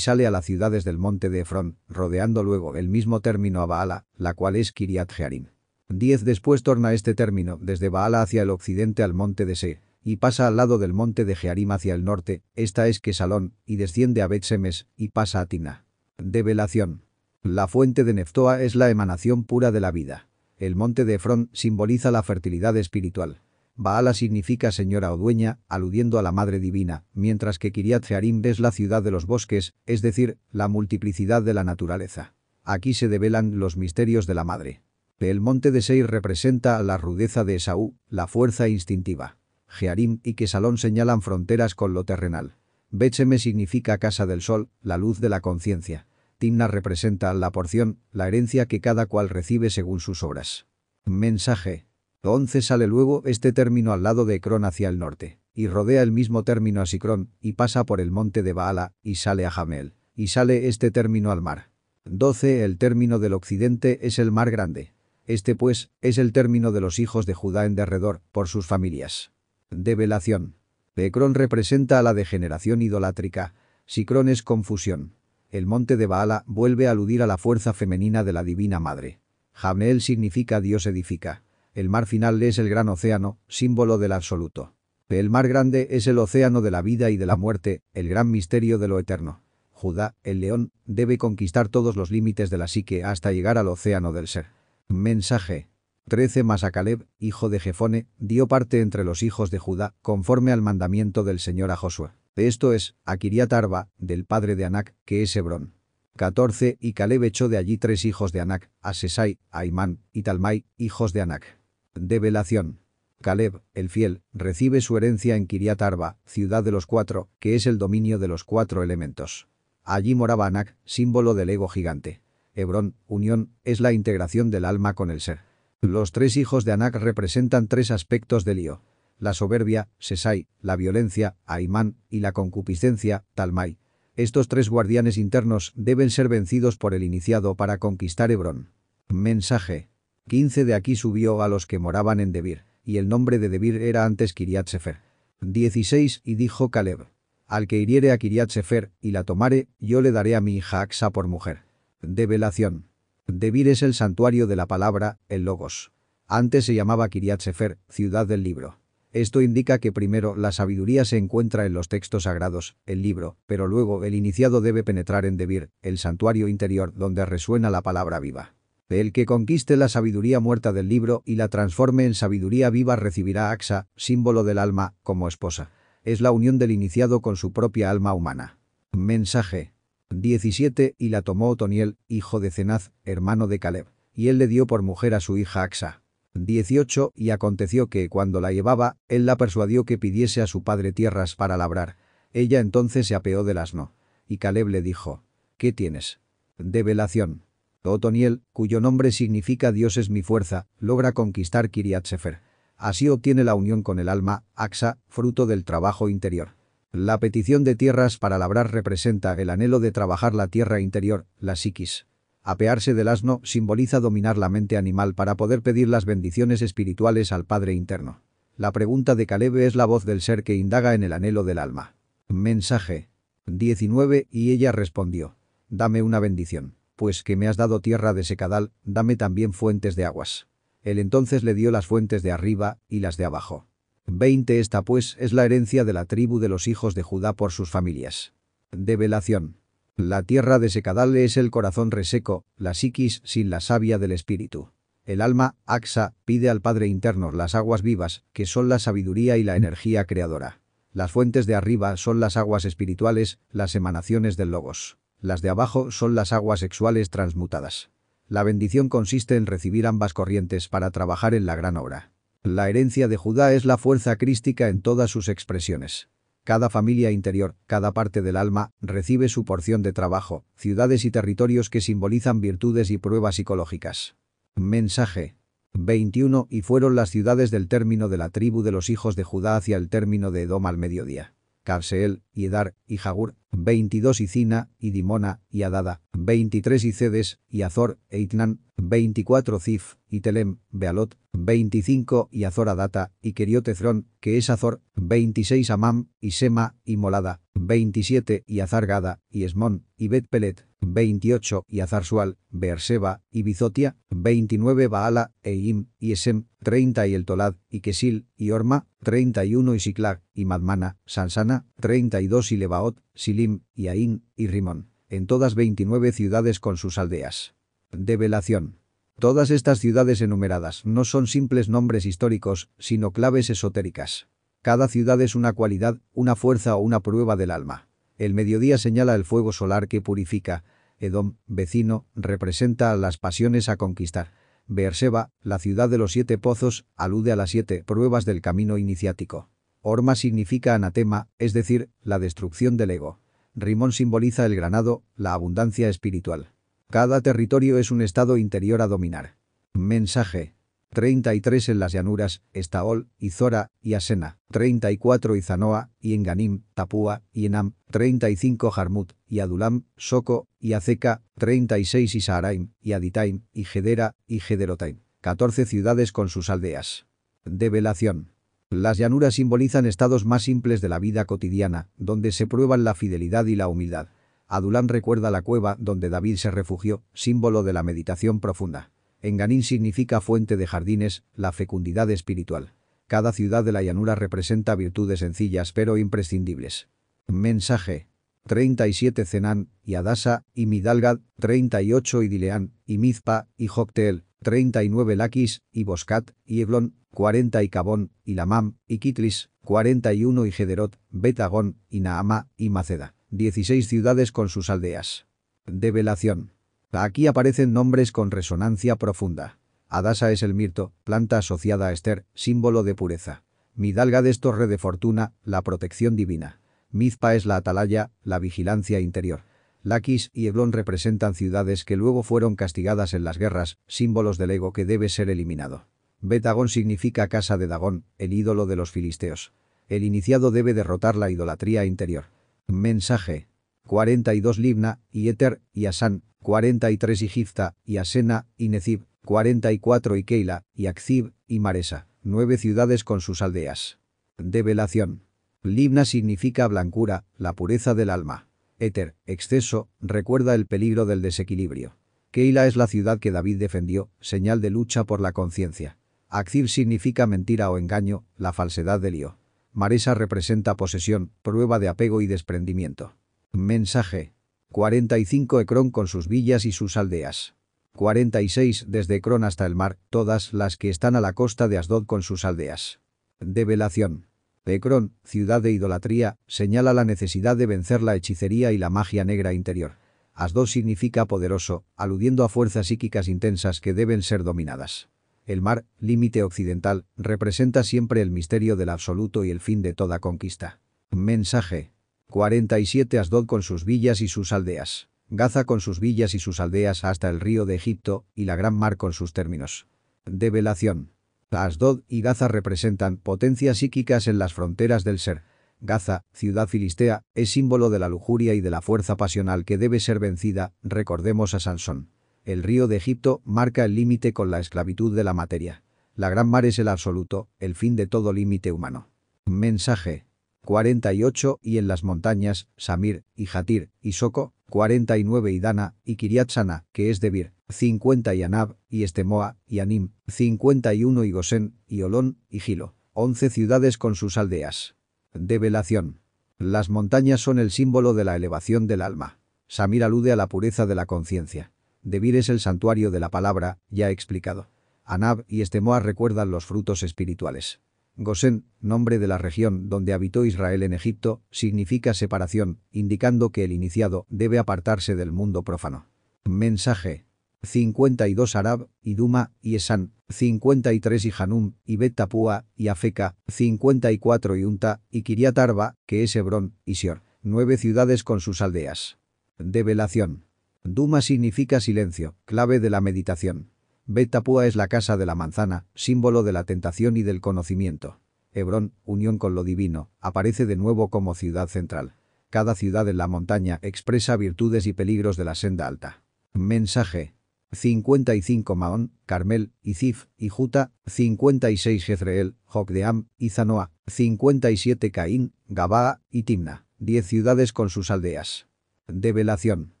sale a las ciudades del monte de Efrón, rodeando luego el mismo término a Baala, la cual es Kiriat Jearim. 10 después torna este término desde Baala hacia el occidente al monte de Seir, y pasa al lado del monte de Jearim hacia el norte, esta es Quesalón, y desciende a Bet-Semes, y pasa a Timna. Develación. La fuente de Neftoa es la emanación pura de la vida. El monte de Efrón simboliza la fertilidad espiritual. Baala significa señora o dueña, aludiendo a la Madre Divina, mientras que Kiriat Jearim es la ciudad de los bosques, es decir, la multiplicidad de la naturaleza. Aquí se develan los misterios de la Madre. El monte de Seir representa la rudeza de Esaú, la fuerza instintiva. Jearim y Quesalón señalan fronteras con lo terrenal. Bet-Semes significa casa del sol, la luz de la conciencia. Timna representa la porción, la herencia que cada cual recibe según sus obras. Mensaje. 11 sale luego este término al lado de Ecrón hacia el norte, y rodea el mismo término a Sicrón, y pasa por el monte de Baala, y sale a Jamel, y sale este término al mar. 12 El término del occidente es el mar grande. Este pues, es el término de los hijos de Judá en derredor, por sus familias. Develación. Ecrón representa a la degeneración idolátrica, Sicrón es confusión. El monte de Baala vuelve a aludir a la fuerza femenina de la Divina Madre. Jamel significa Dios edifica. El mar final es el gran océano, símbolo del absoluto. El mar grande es el océano de la vida y de la muerte, el gran misterio de lo eterno. Judá, el león, debe conquistar todos los límites de la psique hasta llegar al océano del ser. Mensaje. 13 Mas a Caleb, hijo de Jefone, dio parte entre los hijos de Judá, conforme al mandamiento del Señor a Josué. Esto es, a Kiriat Arba, del padre de Anac, que es Hebrón. 14 Y Caleb echó de allí 3 hijos de Anac, a Sesai, a Imán y Talmai, hijos de Anac. Develación. Caleb, el fiel, recibe su herencia en Kiriat Arba, ciudad de los 4, que es el dominio de los 4 elementos. Allí moraba Anac, símbolo del ego gigante. Hebrón, unión, es la integración del alma con el ser. Los 3 hijos de Anac representan 3 aspectos del lío. La soberbia, Sesai, la violencia, Aimán, y la concupiscencia, Talmai. Estos 3 guardianes internos deben ser vencidos por el iniciado para conquistar Hebrón. Mensaje. 15 De aquí subió a los que moraban en Debir, y el nombre de Debir era antes Kiriat Sefer. 16 Y dijo Caleb: al que hiriere a Kiriat Sefer, y la tomare, yo le daré a mi hija Axa por mujer. Develación. Debir es el santuario de la palabra, el Logos. Antes se llamaba Kiriat Sefer, ciudad del libro. Esto indica que primero la sabiduría se encuentra en los textos sagrados, el libro, pero luego el iniciado debe penetrar en Debir, el santuario interior donde resuena la palabra viva. El que conquiste la sabiduría muerta del libro y la transforme en sabiduría viva recibirá Axa, símbolo del alma, como esposa. Es la unión del iniciado con su propia alma humana. Mensaje. 17 Y la tomó Otoniel, hijo de Cenaz, hermano de Caleb, y él le dio por mujer a su hija Axa. 18 Y aconteció que cuando la llevaba, él la persuadió que pidiese a su padre tierras para labrar. Ella entonces se apeó del asno. Y Caleb le dijo: ¿qué tienes? Develación. Otoniel, cuyo nombre significa Dios es mi fuerza, logra conquistar Kiriat Sefer. Así obtiene la unión con el alma, Axa, fruto del trabajo interior. La petición de tierras para labrar representa el anhelo de trabajar la tierra interior, la psiquis. Apearse del asno simboliza dominar la mente animal para poder pedir las bendiciones espirituales al Padre interno. La pregunta de Caleb es la voz del ser que indaga en el anhelo del alma. Mensaje. 19 Y ella respondió: dame una bendición. Pues que me has dado tierra de secadal, dame también fuentes de aguas. Él entonces le dio las fuentes de arriba y las de abajo. 20 Esta pues es la herencia de la tribu de los hijos de Judá por sus familias. Develación. La tierra de secadal es el corazón reseco, la psiquis sin la savia del espíritu. El alma, Axa, pide al Padre interno las aguas vivas, que son la sabiduría y la energía creadora. Las fuentes de arriba son las aguas espirituales, las emanaciones del Logos. Las de abajo son las aguas sexuales transmutadas. La bendición consiste en recibir ambas corrientes para trabajar en la gran obra. La herencia de Judá es la fuerza crística en todas sus expresiones. Cada familia interior, cada parte del alma, recibe su porción de trabajo, ciudades y territorios que simbolizan virtudes y pruebas psicológicas. Mensaje. 21 Y fueron las ciudades del término de la tribu de los hijos de Judá hacia el término de Edom al mediodía. Cabseel, y Edar, y Jagur, 22 y Cina, y Dimona, y Adada, 23 y Cedes, y Azor, e Itnan, 24 Zif, y Telem, Bealot, 25 y Azor Adata, y Keriot Ezrón, que es Azor, 26 Amam, y Sema, y Molada, 27 y Azar Gada, y Esmón, y Bet Pelet, 28 y Azar Sual, Beerseba, y Bizotia, 29 Baala, Eim, y Esem, 30 y El Tolad, y Kesil, y Orma, 31 y Siklag, y Madmana, Sansana, 32 y Lebaot, Silim, y Ain, y Rimón, en todas 29 ciudades con sus aldeas. Develación. Todas estas ciudades enumeradas no son simples nombres históricos, sino claves esotéricas. Cada ciudad es una cualidad, una fuerza o una prueba del alma. El mediodía señala el fuego solar que purifica. Edom, vecino, representa a las pasiones a conquistar. Beerseba, la ciudad de los 7 pozos, alude a las 7 pruebas del camino iniciático. Orma significa anatema, es decir, la destrucción del ego. Rimón simboliza el granado, la abundancia espiritual. Cada territorio es un estado interior a dominar. Mensaje. 33 en las llanuras, Estaol, y Zora, y Asena, 34 y Zanoa, y Enganim, Tapúa, y Enam, 35 Jarmut, y Adulam, Soco, y Azeca, 36 y Saaraim, y Aditaim, y Gedera, y Gederotaim, 14 ciudades con sus aldeas. Develación. Las llanuras simbolizan estados más simples de la vida cotidiana, donde se prueban la fidelidad y la humildad. Adulam recuerda la cueva donde David se refugió, símbolo de la meditación profunda. Enganim significa fuente de jardines, la fecundidad espiritual. Cada ciudad de la llanura representa virtudes sencillas pero imprescindibles. Mensaje. 37 Zenán, y Adasa, y Midalgad, 38 y Dileán, y Mizpa, y Jocteel, 39 Laquis, y Boscat, y Eglón, 40 y Cabón, y Lamam, y Kitlis, 41 y Gederot, Betagón, y Naama, y Maceda, 16 ciudades con sus aldeas. Develación. Aquí aparecen nombres con resonancia profunda. Adasa es el mirto, planta asociada a Esther, símbolo de pureza. Midalgad es torre de fortuna, la protección divina. Mizpa es la atalaya, la vigilancia interior. Laquis y Eglón representan ciudades que luego fueron castigadas en las guerras, símbolos del ego que debe ser eliminado. Betagón significa casa de Dagón, el ídolo de los filisteos. El iniciado debe derrotar la idolatría interior. Mensaje. 42 Libna, y Eter, y Asán, 43 y Gifta, y Asena, y Nezib, 44 y Keila, y Akzib, y Maresa, 9 ciudades con sus aldeas. Develación. Libna significa blancura, la pureza del alma. Éter, exceso, recuerda el peligro del desequilibrio. Keila es la ciudad que David defendió, señal de lucha por la conciencia. Akzib significa mentira o engaño, la falsedad del lío. Maresa representa posesión, prueba de apego y desprendimiento. Mensaje. 45 Ecrón con sus villas y sus aldeas. 46 desde Ecrón hasta el mar, todas las que están a la costa de Asdod con sus aldeas. Develación. Ecrón, ciudad de idolatría, señala la necesidad de vencer la hechicería y la magia negra interior. Asdod significa poderoso, aludiendo a fuerzas psíquicas intensas que deben ser dominadas. El mar, límite occidental, representa siempre el misterio del absoluto y el fin de toda conquista. Mensaje. 47 Asdod con sus villas y sus aldeas. Gaza con sus villas y sus aldeas hasta el río de Egipto y la gran mar con sus términos. Develación. Asdod y Gaza representan potencias psíquicas en las fronteras del ser. Gaza, ciudad filistea, es símbolo de la lujuria y de la fuerza pasional que debe ser vencida, recordemos a Sansón. El río de Egipto marca el límite con la esclavitud de la materia. La gran mar es el absoluto, el fin de todo límite humano. Mensaje. 48 y en las montañas, Samir, y Jatir, y Soco, 49 y Dana, y Kiriat Sana, que es Debir, 50 y Anab, y Estemoa, y Anim, 51 y Gosén, y Olón, y Gilo, 11 ciudades con sus aldeas. Develación. Las montañas son el símbolo de la elevación del alma. Samir alude a la pureza de la conciencia. Debir es el santuario de la palabra, ya explicado. Anab y Estemoa recuerdan los frutos espirituales. Gosén, nombre de la región donde habitó Israel en Egipto, significa separación, indicando que el iniciado debe apartarse del mundo profano. Mensaje. 52 Arab, y Duma, y Esán, 53 y Hanum, y Bet Tapúa, y Afeca, 54 y Unta, y Kiriat Arba, que es Hebrón, y Sior, 9 ciudades con sus aldeas. Develación. Duma significa silencio, clave de la meditación. Bet Tapúa es la casa de la manzana, símbolo de la tentación y del conocimiento. Hebrón, unión con lo divino, aparece de nuevo como ciudad central. Cada ciudad en la montaña expresa virtudes y peligros de la senda alta. Mensaje. 55 Maón, Carmel, y Zif, y Juta, 56 Jezreel, Jocdeam, y Zanoa, 57 Caín, Gabaa, y Timna, 10 ciudades con sus aldeas. Develación.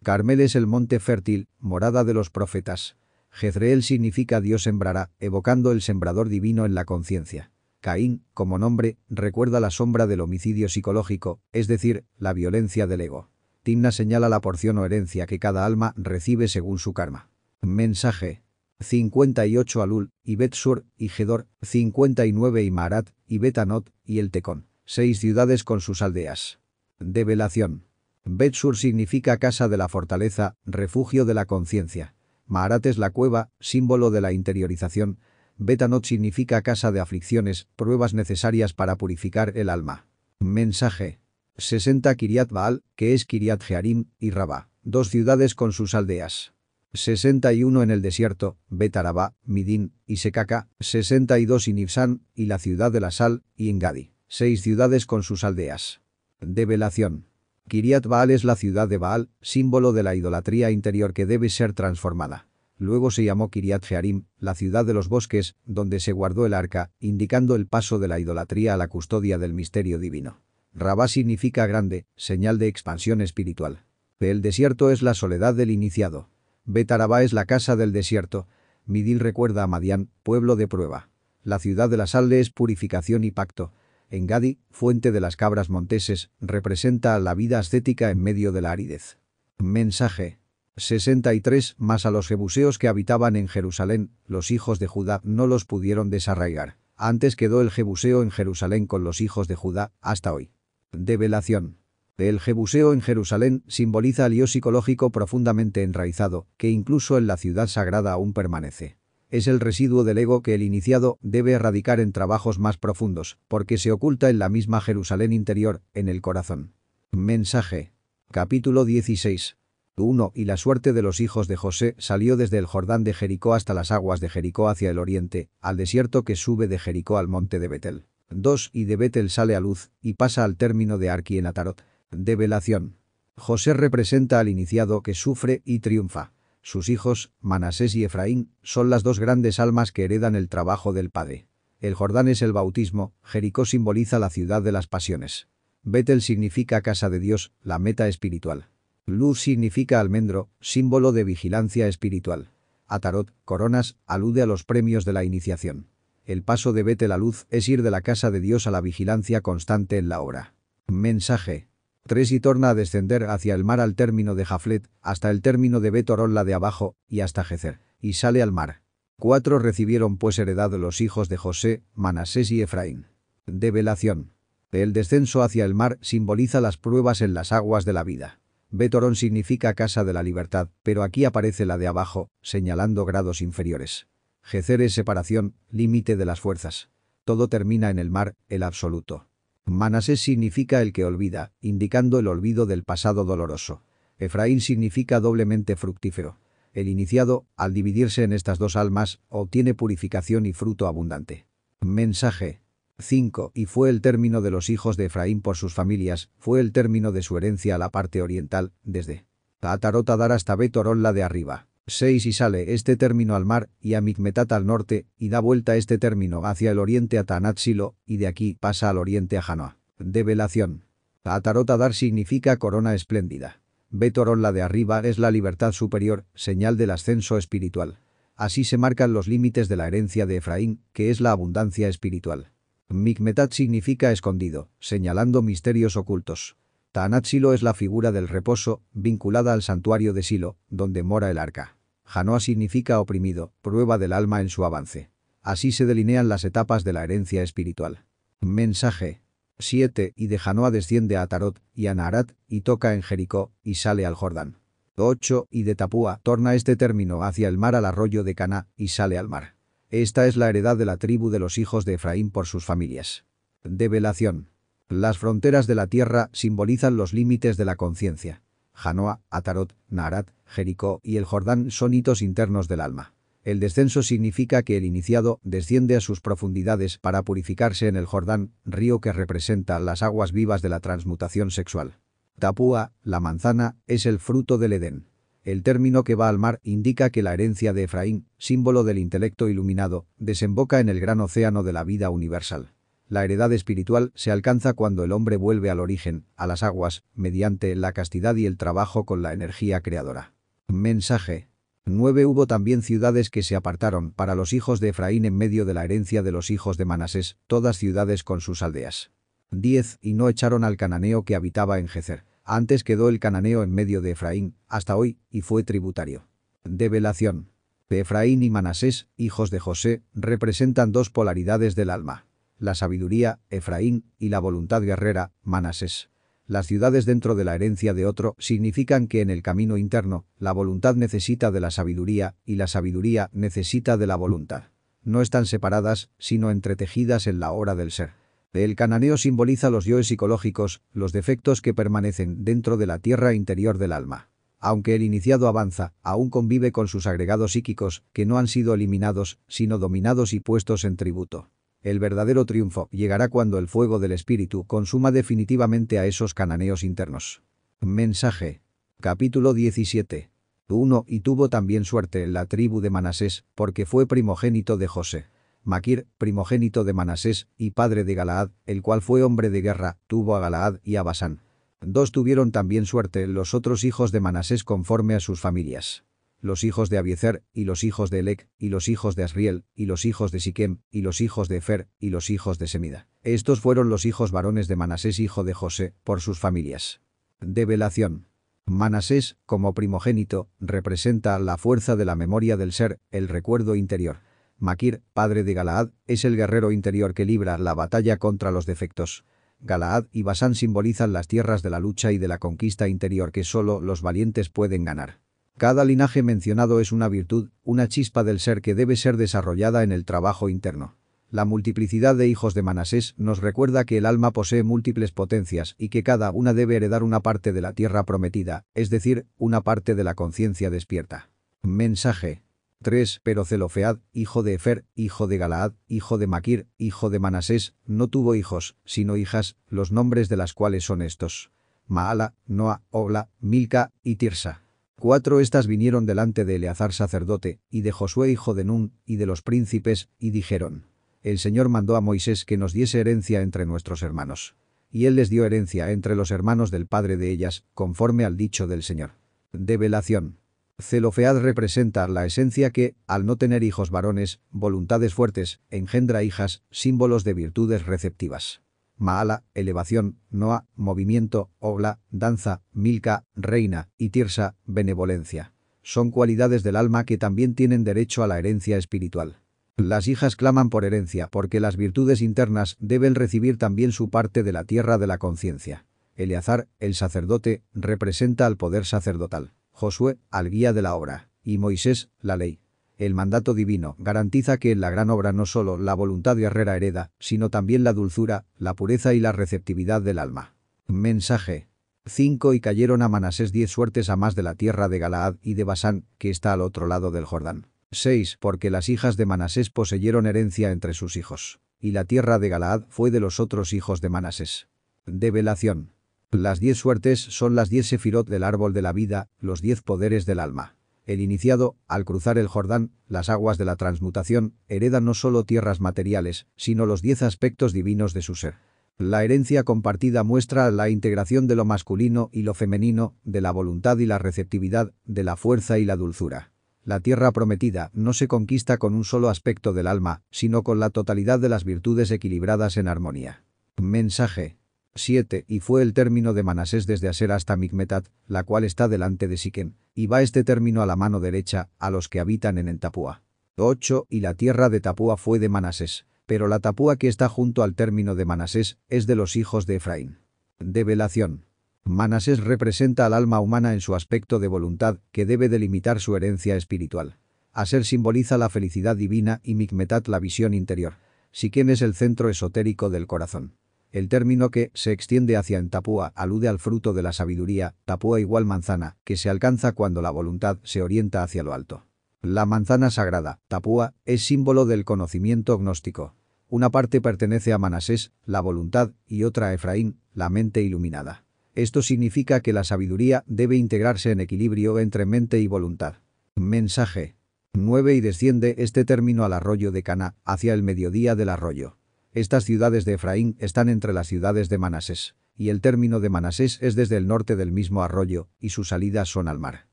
Carmel es el monte fértil, morada de los profetas. Jezreel significa Dios sembrará, evocando el sembrador divino en la conciencia. Caín, como nombre, recuerda la sombra del homicidio psicológico, es decir, la violencia del ego. Timna señala la porción o herencia que cada alma recibe según su karma. Mensaje. 58 Alul, y Bet-Sur, y Gedor, 59 y Maarat, y Bet-Anot, y el Tecón, 6 ciudades con sus aldeas. Develación. Bet-Sur significa casa de la fortaleza, refugio de la conciencia. Maarat es la cueva, símbolo de la interiorización. Bet-Anot significa casa de aflicciones, pruebas necesarias para purificar el alma. Mensaje. 60 Kiriat Baal, que es Kiriat Jearim, y Rabá, 2 ciudades con sus aldeas. 61 en el desierto, Bet-Arabá, Midín, y Secaca, 62 y Nibsán, y la ciudad de la sal, y Engadi, 6 ciudades con sus aldeas. Develación. Kiriat Baal es la ciudad de Baal, símbolo de la idolatría interior que debe ser transformada. Luego se llamó Kiriat Jearim, la ciudad de los bosques, donde se guardó el arca, indicando el paso de la idolatría a la custodia del misterio divino. Rabá significa grande, señal de expansión espiritual. El desierto es la soledad del iniciado. Bet-Arabá es la casa del desierto. Midín recuerda a Madián, pueblo de prueba. La ciudad de la sal es purificación y pacto. Engadi, fuente de las cabras monteses, representa la vida ascética en medio de la aridez. Mensaje. 63 Más a los jebuseos que habitaban en Jerusalén, los hijos de Judá no los pudieron desarraigar. Antes quedó el jebuseo en Jerusalén con los hijos de Judá, hasta hoy. Develación. El jebuseo en Jerusalén simboliza al yo psicológico profundamente enraizado, que incluso en la ciudad sagrada aún permanece. Es el residuo del ego que el iniciado debe erradicar en trabajos más profundos, porque se oculta en la misma Jerusalén interior, en el corazón. Mensaje. Capítulo 16. 1. Y la suerte de los hijos de José salió desde el Jordán de Jericó hasta las aguas de Jericó hacia el oriente, al desierto que sube de Jericó al monte de Betel. 2. Y de Betel sale a luz, y pasa al término de Arqui en Atarot. Develación. José representa al iniciado que sufre y triunfa. Sus hijos, Manasés y Efraín, son las 2 grandes almas que heredan el trabajo del Padre. El Jordán es el bautismo, Jericó simboliza la ciudad de las pasiones. Betel significa casa de Dios, la meta espiritual. Luz significa almendro, símbolo de vigilancia espiritual. Atarot, coronas, alude a los premios de la iniciación. El paso de Betel a luz es ir de la casa de Dios a la vigilancia constante en la obra. Mensaje. 3. Y torna a descender hacia el mar al término de Jaflet, hasta el término de Bet-Horon la de abajo, y hasta Gezer, y sale al mar. 4. Recibieron pues heredad los hijos de José, Manasés y Efraín. Develación. El descenso hacia el mar simboliza las pruebas en las aguas de la vida. Bet-Horon significa casa de la libertad, pero aquí aparece la de abajo, señalando grados inferiores. Gezer es separación, límite de las fuerzas. Todo termina en el mar, el absoluto. Manasés significa el que olvida, indicando el olvido del pasado doloroso. Efraín significa doblemente fructífero. El iniciado, al dividirse en estas 2 almas, obtiene purificación y fruto abundante. Mensaje. 5. Y fue el término de los hijos de Efraín por sus familias, fue el término de su herencia a la parte oriental, desde Atarot Adar hasta Bet-Horon la de arriba. 6. Y sale este término al mar, y a Micmetat al norte, y da vuelta este término hacia el oriente a Taanat Silo, y de aquí pasa al oriente a Janoa. Develación. Atarot Adar significa corona espléndida. Bet-Horon la de arriba es la libertad superior, señal del ascenso espiritual. Así se marcan los límites de la herencia de Efraín, que es la abundancia espiritual. Micmetat significa escondido, señalando misterios ocultos. Taanat Silo es la figura del reposo, vinculada al santuario de Silo, donde mora el arca. Janoa significa oprimido, prueba del alma en su avance. Así se delinean las etapas de la herencia espiritual. Mensaje. 7. Y de Janoa desciende a Atarot, y a Naarat, y toca en Jericó, y sale al Jordán. 8. Y de Tapúa torna este término hacia el mar al arroyo de Caná, y sale al mar. Esta es la heredad de la tribu de los hijos de Efraín por sus familias. Develación. Las fronteras de la tierra simbolizan los límites de la conciencia. Janoa, Atarot, Naarat, Jericó y el Jordán son hitos internos del alma. El descenso significa que el iniciado desciende a sus profundidades para purificarse en el Jordán, río que representa las aguas vivas de la transmutación sexual. Tapúa, la manzana, es el fruto del Edén. El término que va al mar indica que la herencia de Efraín, símbolo del intelecto iluminado, desemboca en el gran océano de la vida universal. La heredad espiritual se alcanza cuando el hombre vuelve al origen, a las aguas, mediante la castidad y el trabajo con la energía creadora. Mensaje. 9. Hubo también ciudades que se apartaron para los hijos de Efraín en medio de la herencia de los hijos de Manasés, todas ciudades con sus aldeas. 10. Y no echaron al cananeo que habitaba en Gezer. Antes quedó el cananeo en medio de Efraín, hasta hoy, y fue tributario. Develación. Efraín y Manasés, hijos de José, representan dos polaridades del alma. La sabiduría, Efraín, y la voluntad guerrera, Manasés. Las ciudades dentro de la herencia de otro significan que en el camino interno, la voluntad necesita de la sabiduría y la sabiduría necesita de la voluntad. No están separadas, sino entretejidas en la hora del ser. El cananeo simboliza los yoes psicológicos, los defectos que permanecen dentro de la tierra interior del alma. Aunque el iniciado avanza, aún convive con sus agregados psíquicos, que no han sido eliminados, sino dominados y puestos en tributo. El verdadero triunfo llegará cuando el fuego del espíritu consuma definitivamente a esos cananeos internos. Mensaje. Capítulo 17. 1. Y tuvo también suerte la tribu de Manasés, porque fue primogénito de José. Maquir, primogénito de Manasés, y padre de Galaad, el cual fue hombre de guerra, tuvo a Galaad y a Basán. 2. Tuvieron también suerte los otros hijos de Manasés conforme a sus familias. Los hijos de Abiezer, y los hijos de Elec, y los hijos de Asriel, y los hijos de Siquem, y los hijos de Efer, y los hijos de Semida. Estos fueron los hijos varones de Manasés hijo de José, por sus familias. Develación. Manasés, como primogénito, representa la fuerza de la memoria del ser, el recuerdo interior. Maquir, padre de Galaad, es el guerrero interior que libra la batalla contra los defectos. Galaad y Basán simbolizan las tierras de la lucha y de la conquista interior que solo los valientes pueden ganar. Cada linaje mencionado es una virtud, una chispa del ser que debe ser desarrollada en el trabajo interno. La multiplicidad de hijos de Manasés nos recuerda que el alma posee múltiples potencias y que cada una debe heredar una parte de la tierra prometida, es decir, una parte de la conciencia despierta. Mensaje. 3. Pero Zelofead, hijo de Efer, hijo de Galaad, hijo de Maquir, hijo de Manasés, no tuvo hijos, sino hijas, los nombres de las cuales son estos: Maala, Noa, Ogla, Milca y Tirsa. 4. Estas vinieron delante de Eleazar sacerdote, y de Josué hijo de Nun, y de los príncipes, y dijeron: El Señor mandó a Moisés que nos diese herencia entre nuestros hermanos. Y él les dio herencia entre los hermanos del padre de ellas, conforme al dicho del Señor. Develación. Zelofead representa la esencia que, al no tener hijos varones, voluntades fuertes, engendra hijas, símbolos de virtudes receptivas. Maala, elevación, Noa, movimiento, Ogla, danza, Milca, reina, y Tirsa, benevolencia. Son cualidades del alma que también tienen derecho a la herencia espiritual. Las hijas claman por herencia porque las virtudes internas deben recibir también su parte de la tierra de la conciencia. Eleazar, el sacerdote, representa al poder sacerdotal. Josué, al guía de la obra. Y Moisés, la ley. El mandato divino garantiza que en la gran obra no solo la voluntad guerrera hereda, sino también la dulzura, la pureza y la receptividad del alma. Mensaje. 5. Y cayeron a Manasés 10 suertes a más de la tierra de Galaad y de Basán, que está al otro lado del Jordán. 6. Porque las hijas de Manasés poseyeron herencia entre sus hijos. Y la tierra de Galaad fue de los otros hijos de Manasés. Develación. Las 10 suertes son las 10 sefirot del árbol de la vida, los 10 poderes del alma. El iniciado, al cruzar el Jordán, las aguas de la transmutación, hereda no solo tierras materiales, sino los 10 aspectos divinos de su ser. La herencia compartida muestra la integración de lo masculino y lo femenino, de la voluntad y la receptividad, de la fuerza y la dulzura. La tierra prometida no se conquista con un solo aspecto del alma, sino con la totalidad de las virtudes equilibradas en armonía. Mensaje. 7. Y fue el término de Manasés desde Aser hasta Micmetat, la cual está delante de Siquem, y va este término a la mano derecha, a los que habitan en Tapúa. 8. Y la tierra de Tapúa fue de Manasés, pero la Tapúa que está junto al término de Manasés es de los hijos de Efraín. Develación. Manasés representa al alma humana en su aspecto de voluntad, que debe delimitar su herencia espiritual. Aser simboliza la felicidad divina y Micmetat la visión interior. Siquem es el centro esotérico del corazón. El término que se extiende hacia en Tapúa alude al fruto de la sabiduría, Tapúa igual manzana, que se alcanza cuando la voluntad se orienta hacia lo alto. La manzana sagrada, Tapúa, es símbolo del conocimiento gnóstico. Una parte pertenece a Manasés, la voluntad, y otra a Efraín, la mente iluminada. Esto significa que la sabiduría debe integrarse en equilibrio entre mente y voluntad. Mensaje 9 y desciende este término al arroyo de Caná, hacia el mediodía del arroyo. Estas ciudades de Efraín están entre las ciudades de Manasés, y el término de Manasés es desde el norte del mismo arroyo, y sus salidas son al mar.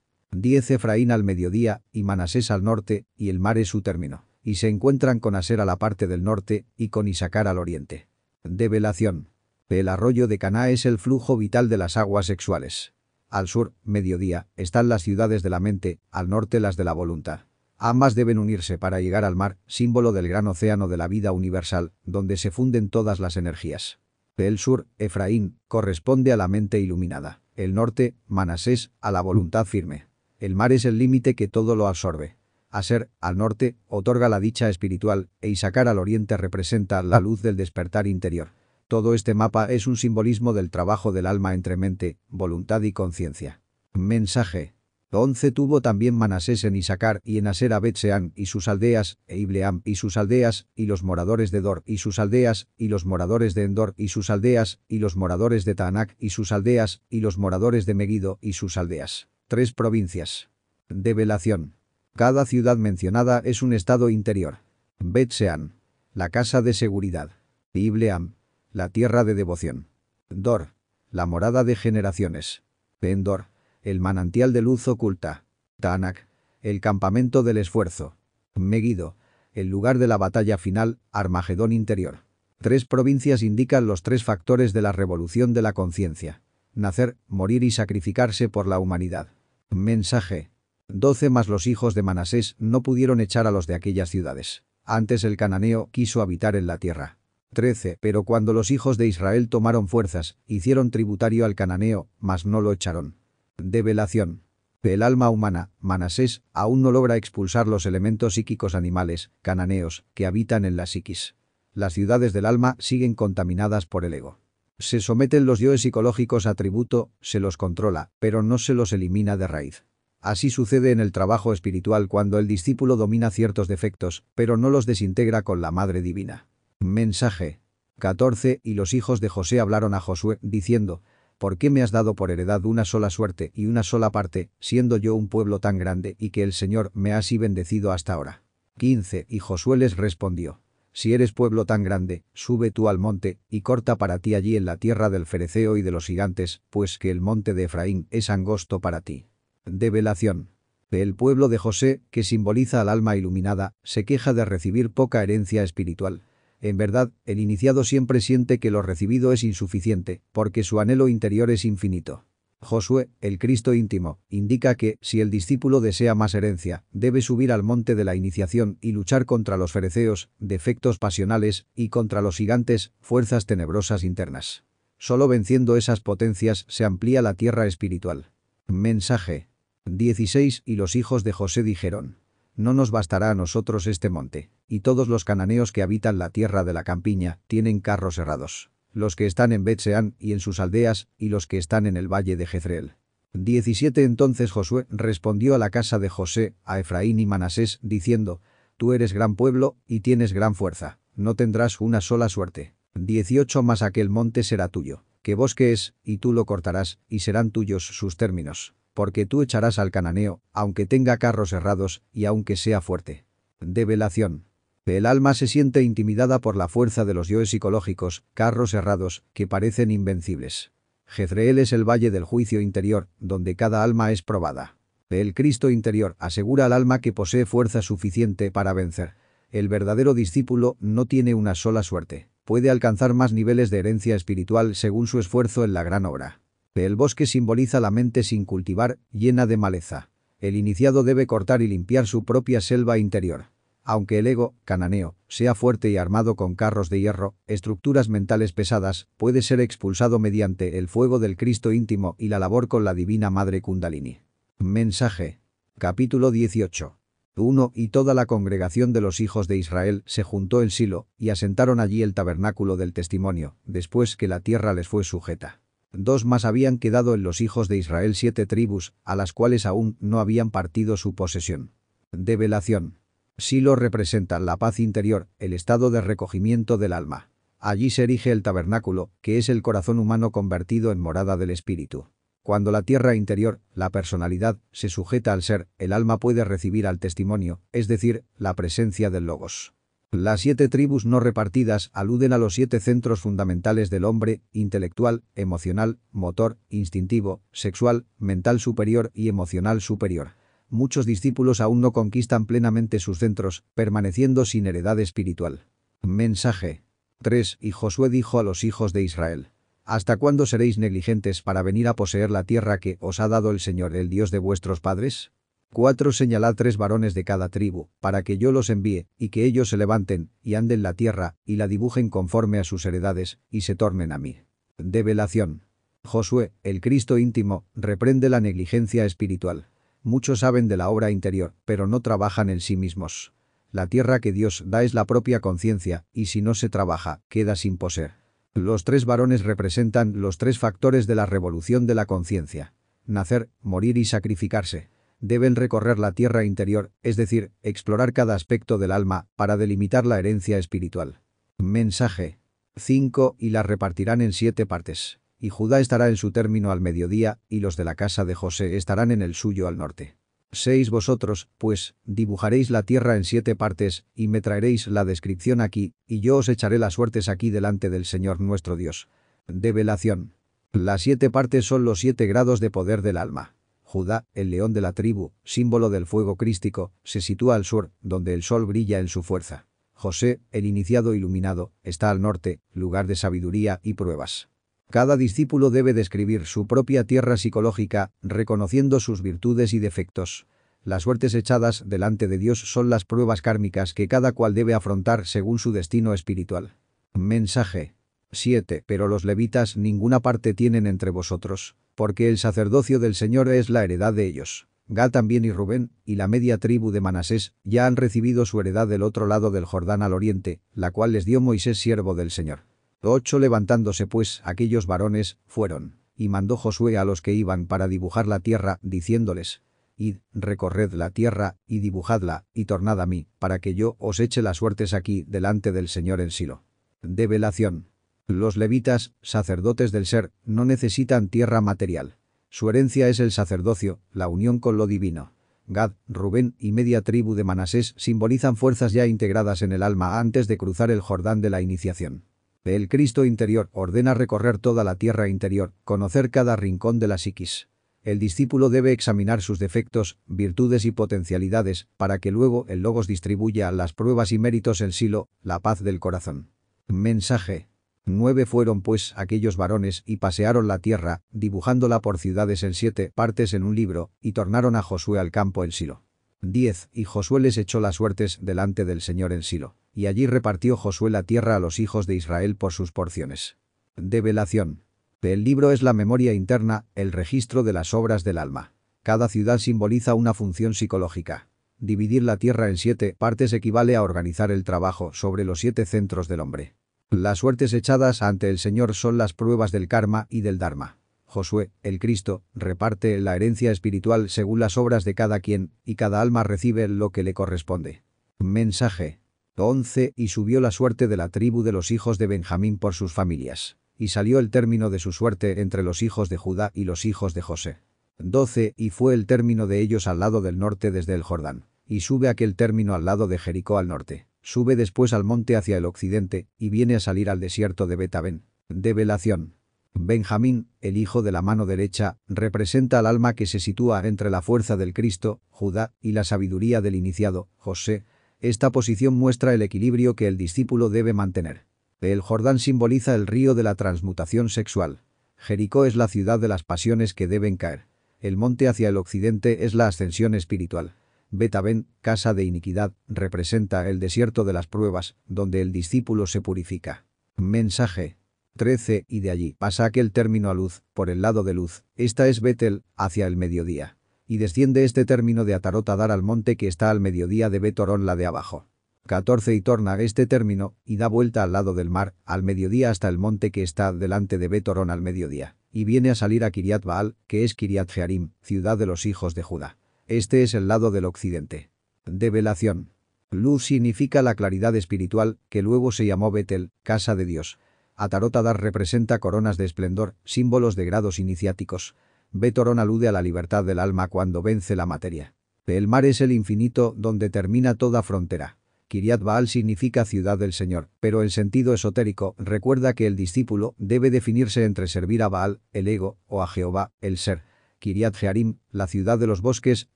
10 Efraín al mediodía, y Manasés al norte, y el mar es su término, y se encuentran con Aser a la parte del norte, y con Isacar al oriente. Develación. El arroyo de Caná es el flujo vital de las aguas sexuales. Al sur, mediodía, están las ciudades de la mente, al norte las de la voluntad. Ambas deben unirse para llegar al mar, símbolo del gran océano de la vida universal, donde se funden todas las energías. El sur, Efraín, corresponde a la mente iluminada. El norte, Manasés, a la voluntad firme. El mar es el límite que todo lo absorbe. Aser, al norte, otorga la dicha espiritual, e Isacar al oriente representa la luz del despertar interior. Todo este mapa es un simbolismo del trabajo del alma entre mente, voluntad y conciencia. Mensaje 11 tuvo también Manasés en Isacar y en Aser a Bet-Seán y sus aldeas, e Ibleam y sus aldeas, y los moradores de Dor y sus aldeas, y los moradores de Endor y sus aldeas, y los moradores de Taanac y sus aldeas, y los moradores de Megido y sus aldeas. 3 provincias. Develación. Cada ciudad mencionada es un estado interior. Bet-Seán, la casa de seguridad. Ibleam, la tierra de devoción. Dor, la morada de generaciones. Endor, el manantial de luz oculta. Taanac, el campamento del esfuerzo. Megido, el lugar de la batalla final, Armagedón interior. 3 provincias indican los 3 factores de la revolución de la conciencia. Nacer, morir y sacrificarse por la humanidad. Mensaje 12 más los hijos de Manasés no pudieron echar a los de aquellas ciudades. Antes el cananeo quiso habitar en la tierra. 13 pero cuando los hijos de Israel tomaron fuerzas, hicieron tributario al cananeo, mas no lo echaron. Develación. El alma humana, Manasés, aún no logra expulsar los elementos psíquicos animales, cananeos, que habitan en la psiquis. Las ciudades del alma siguen contaminadas por el ego. Se someten los yoes psicológicos a tributo, se los controla, pero no se los elimina de raíz. Así sucede en el trabajo espiritual cuando el discípulo domina ciertos defectos, pero no los desintegra con la Madre Divina. Mensaje 14 y los hijos de José hablaron a Josué, diciendo: ¿Por qué me has dado por heredad una sola suerte y una sola parte, siendo yo un pueblo tan grande y que el Señor me ha así bendecido hasta ahora? 15 y Josué les respondió: Si eres pueblo tan grande, sube tú al monte, y corta para ti allí en la tierra del Fereceo y de los gigantes, pues que el monte de Efraín es angosto para ti. Develación. El pueblo de José, que simboliza al alma iluminada, se queja de recibir poca herencia espiritual. En verdad, el iniciado siempre siente que lo recibido es insuficiente, porque su anhelo interior es infinito. Josué, el Cristo íntimo, indica que, si el discípulo desea más herencia, debe subir al monte de la iniciación y luchar contra los fereceos, defectos pasionales, y contra los gigantes, fuerzas tenebrosas internas. Solo venciendo esas potencias se amplía la tierra espiritual. Mensaje 16 y los hijos de José dijeron: No nos bastará a nosotros este monte, y todos los cananeos que habitan la tierra de la campiña tienen carros herrados. Los que están en Bet-Seán y en sus aldeas, y los que están en el valle de Jezreel. 17 Entonces Josué respondió a la casa de José, a Efraín y Manasés, diciendo: Tú eres gran pueblo, y tienes gran fuerza, no tendrás una sola suerte. 18 Mas aquel monte será tuyo, que bosque es, y tú lo cortarás, y serán tuyos sus términos. Porque tú echarás al cananeo, aunque tenga carros herrados, y aunque sea fuerte. Develación. El alma se siente intimidada por la fuerza de los yoes psicológicos, carros herrados, que parecen invencibles. Jezreel es el valle del juicio interior, donde cada alma es probada. El Cristo interior asegura al alma que posee fuerza suficiente para vencer. El verdadero discípulo no tiene una sola suerte. Puede alcanzar más niveles de herencia espiritual según su esfuerzo en la gran obra. El bosque simboliza la mente sin cultivar, llena de maleza. El iniciado debe cortar y limpiar su propia selva interior. Aunque el ego, cananeo, sea fuerte y armado con carros de hierro, estructuras mentales pesadas, puede ser expulsado mediante el fuego del Cristo íntimo y la labor con la divina Madre Kundalini. Mensaje. Capítulo 18. 1 Y toda la congregación de los hijos de Israel se juntó en Silo, y asentaron allí el tabernáculo del testimonio, después que la tierra les fue sujeta. 2 Más habían quedado en los hijos de Israel 7 tribus, a las cuales aún no habían partido su posesión. Develación. Silo representa la paz interior, el estado de recogimiento del alma. Allí se erige el tabernáculo, que es el corazón humano convertido en morada del espíritu. Cuando la tierra interior, la personalidad, se sujeta al ser, el alma puede recibir al testimonio, es decir, la presencia del Logos. Las 7 tribus no repartidas aluden a los 7 centros fundamentales del hombre: intelectual, emocional, motor, instintivo, sexual, mental superior y emocional superior. Muchos discípulos aún no conquistan plenamente sus centros, permaneciendo sin heredad espiritual. Mensaje 3. Y Josué dijo a los hijos de Israel: ¿Hasta cuándo seréis negligentes para venir a poseer la tierra que os ha dado el Señor, el Dios de vuestros padres? 4. Señalad 3 varones de cada tribu, para que yo los envíe, y que ellos se levanten, y anden la tierra, y la dibujen conforme a sus heredades, y se tornen a mí. Develación. Josué, el Cristo íntimo, reprende la negligencia espiritual. Muchos saben de la obra interior, pero no trabajan en sí mismos. La tierra que Dios da es la propia conciencia, y si no se trabaja, queda sin poseer. Los 3 varones representan los 3 factores de la revolución de la conciencia: nacer, morir y sacrificarse. Deben recorrer la tierra interior, es decir, explorar cada aspecto del alma, para delimitar la herencia espiritual. Mensaje 5. Y la repartirán en 7 partes. Y Judá estará en su término al mediodía, y los de la casa de José estarán en el suyo al norte. 6. Vosotros, pues, dibujaréis la tierra en 7 partes, y me traeréis la descripción aquí, y yo os echaré las suertes aquí delante del Señor nuestro Dios. Develación. Las 7 partes son los 7 grados de poder del alma. Judá, el león de la tribu, símbolo del fuego crístico, se sitúa al sur, donde el sol brilla en su fuerza. José, el iniciado iluminado, está al norte, lugar de sabiduría y pruebas. Cada discípulo debe describir su propia tierra psicológica, reconociendo sus virtudes y defectos. Las suertes echadas delante de Dios son las pruebas kármicas que cada cual debe afrontar según su destino espiritual. Mensaje 7. Pero los levitas ninguna parte tienen entre vosotros, porque el sacerdocio del Señor es la heredad de ellos. Gad también y Rubén, y la media tribu de Manasés, ya han recibido su heredad del otro lado del Jordán al oriente, la cual les dio Moisés siervo del Señor. 8. Levantándose pues aquellos varones, fueron, y mandó Josué a los que iban para dibujar la tierra, diciéndoles: Id, recorred la tierra, y dibujadla, y tornad a mí, para que yo os eche las suertes aquí delante del Señor en Silo. Develación. Los levitas, sacerdotes del ser, no necesitan tierra material. Su herencia es el sacerdocio, la unión con lo divino. Gad, Rubén y media tribu de Manasés simbolizan fuerzas ya integradas en el alma antes de cruzar el Jordán de la iniciación. El Cristo interior ordena recorrer toda la tierra interior, conocer cada rincón de la psiquis. El discípulo debe examinar sus defectos, virtudes y potencialidades, para que luego el Logos distribuya las pruebas y méritos en Silo, la paz del corazón. Mensaje 9. Fueron pues aquellos varones y pasearon la tierra, dibujándola por ciudades en 7 partes en un libro, y tornaron a Josué al campo en Silo. 10. Y Josué les echó las suertes delante del Señor en Silo, y allí repartió Josué la tierra a los hijos de Israel por sus porciones. Develación. El libro es la memoria interna, el registro de las obras del alma. Cada ciudad simboliza una función psicológica. Dividir la tierra en 7 partes equivale a organizar el trabajo sobre los 7 centros del hombre. Las suertes echadas ante el Señor son las pruebas del karma y del dharma. Josué, el Cristo, reparte la herencia espiritual según las obras de cada quien, y cada alma recibe lo que le corresponde. Mensaje 11. Y subió la suerte de la tribu de los hijos de Benjamín por sus familias, y salió el término de su suerte entre los hijos de Judá y los hijos de José. 12. Y fue el término de ellos al lado del norte desde el Jordán, y sube aquel término al lado de Jericó al norte. Sube después al monte hacia el occidente, y viene a salir al desierto de Bet-Aven. Develación. Benjamín, el hijo de la mano derecha, representa al alma que se sitúa entre la fuerza del Cristo, Judá, y la sabiduría del iniciado, José. Esta posición muestra el equilibrio que el discípulo debe mantener. El Jordán simboliza el río de la transmutación sexual. Jericó es la ciudad de las pasiones que deben caer. El monte hacia el occidente es la ascensión espiritual. Bet-Aven, casa de iniquidad, representa el desierto de las pruebas, donde el discípulo se purifica. Mensaje 13. Y de allí pasa aquel término a Luz, por el lado de Luz, esta es Betel, hacia el mediodía. Y desciende este término de Atarot a dar al monte que está al mediodía de Bet-Horón, la de abajo. 14. Y torna este término, y da vuelta al lado del mar, al mediodía hasta el monte que está delante de Bet-Horón al mediodía. Y viene a salir a Kiriat Baal, que es Kiriat Jearim, ciudad de los hijos de Judá. Este es el lado del occidente. Develación. Luz significa la claridad espiritual, que luego se llamó Betel, casa de Dios. Atarot Adar representa coronas de esplendor, símbolos de grados iniciáticos. Betorón alude a la libertad del alma cuando vence la materia. El mar es el infinito donde termina toda frontera. Kiryat Baal significa ciudad del Señor, pero en sentido esotérico recuerda que el discípulo debe definirse entre servir a Baal, el ego, o a Jehová, el ser. Kiryat Jearim, la ciudad de los bosques,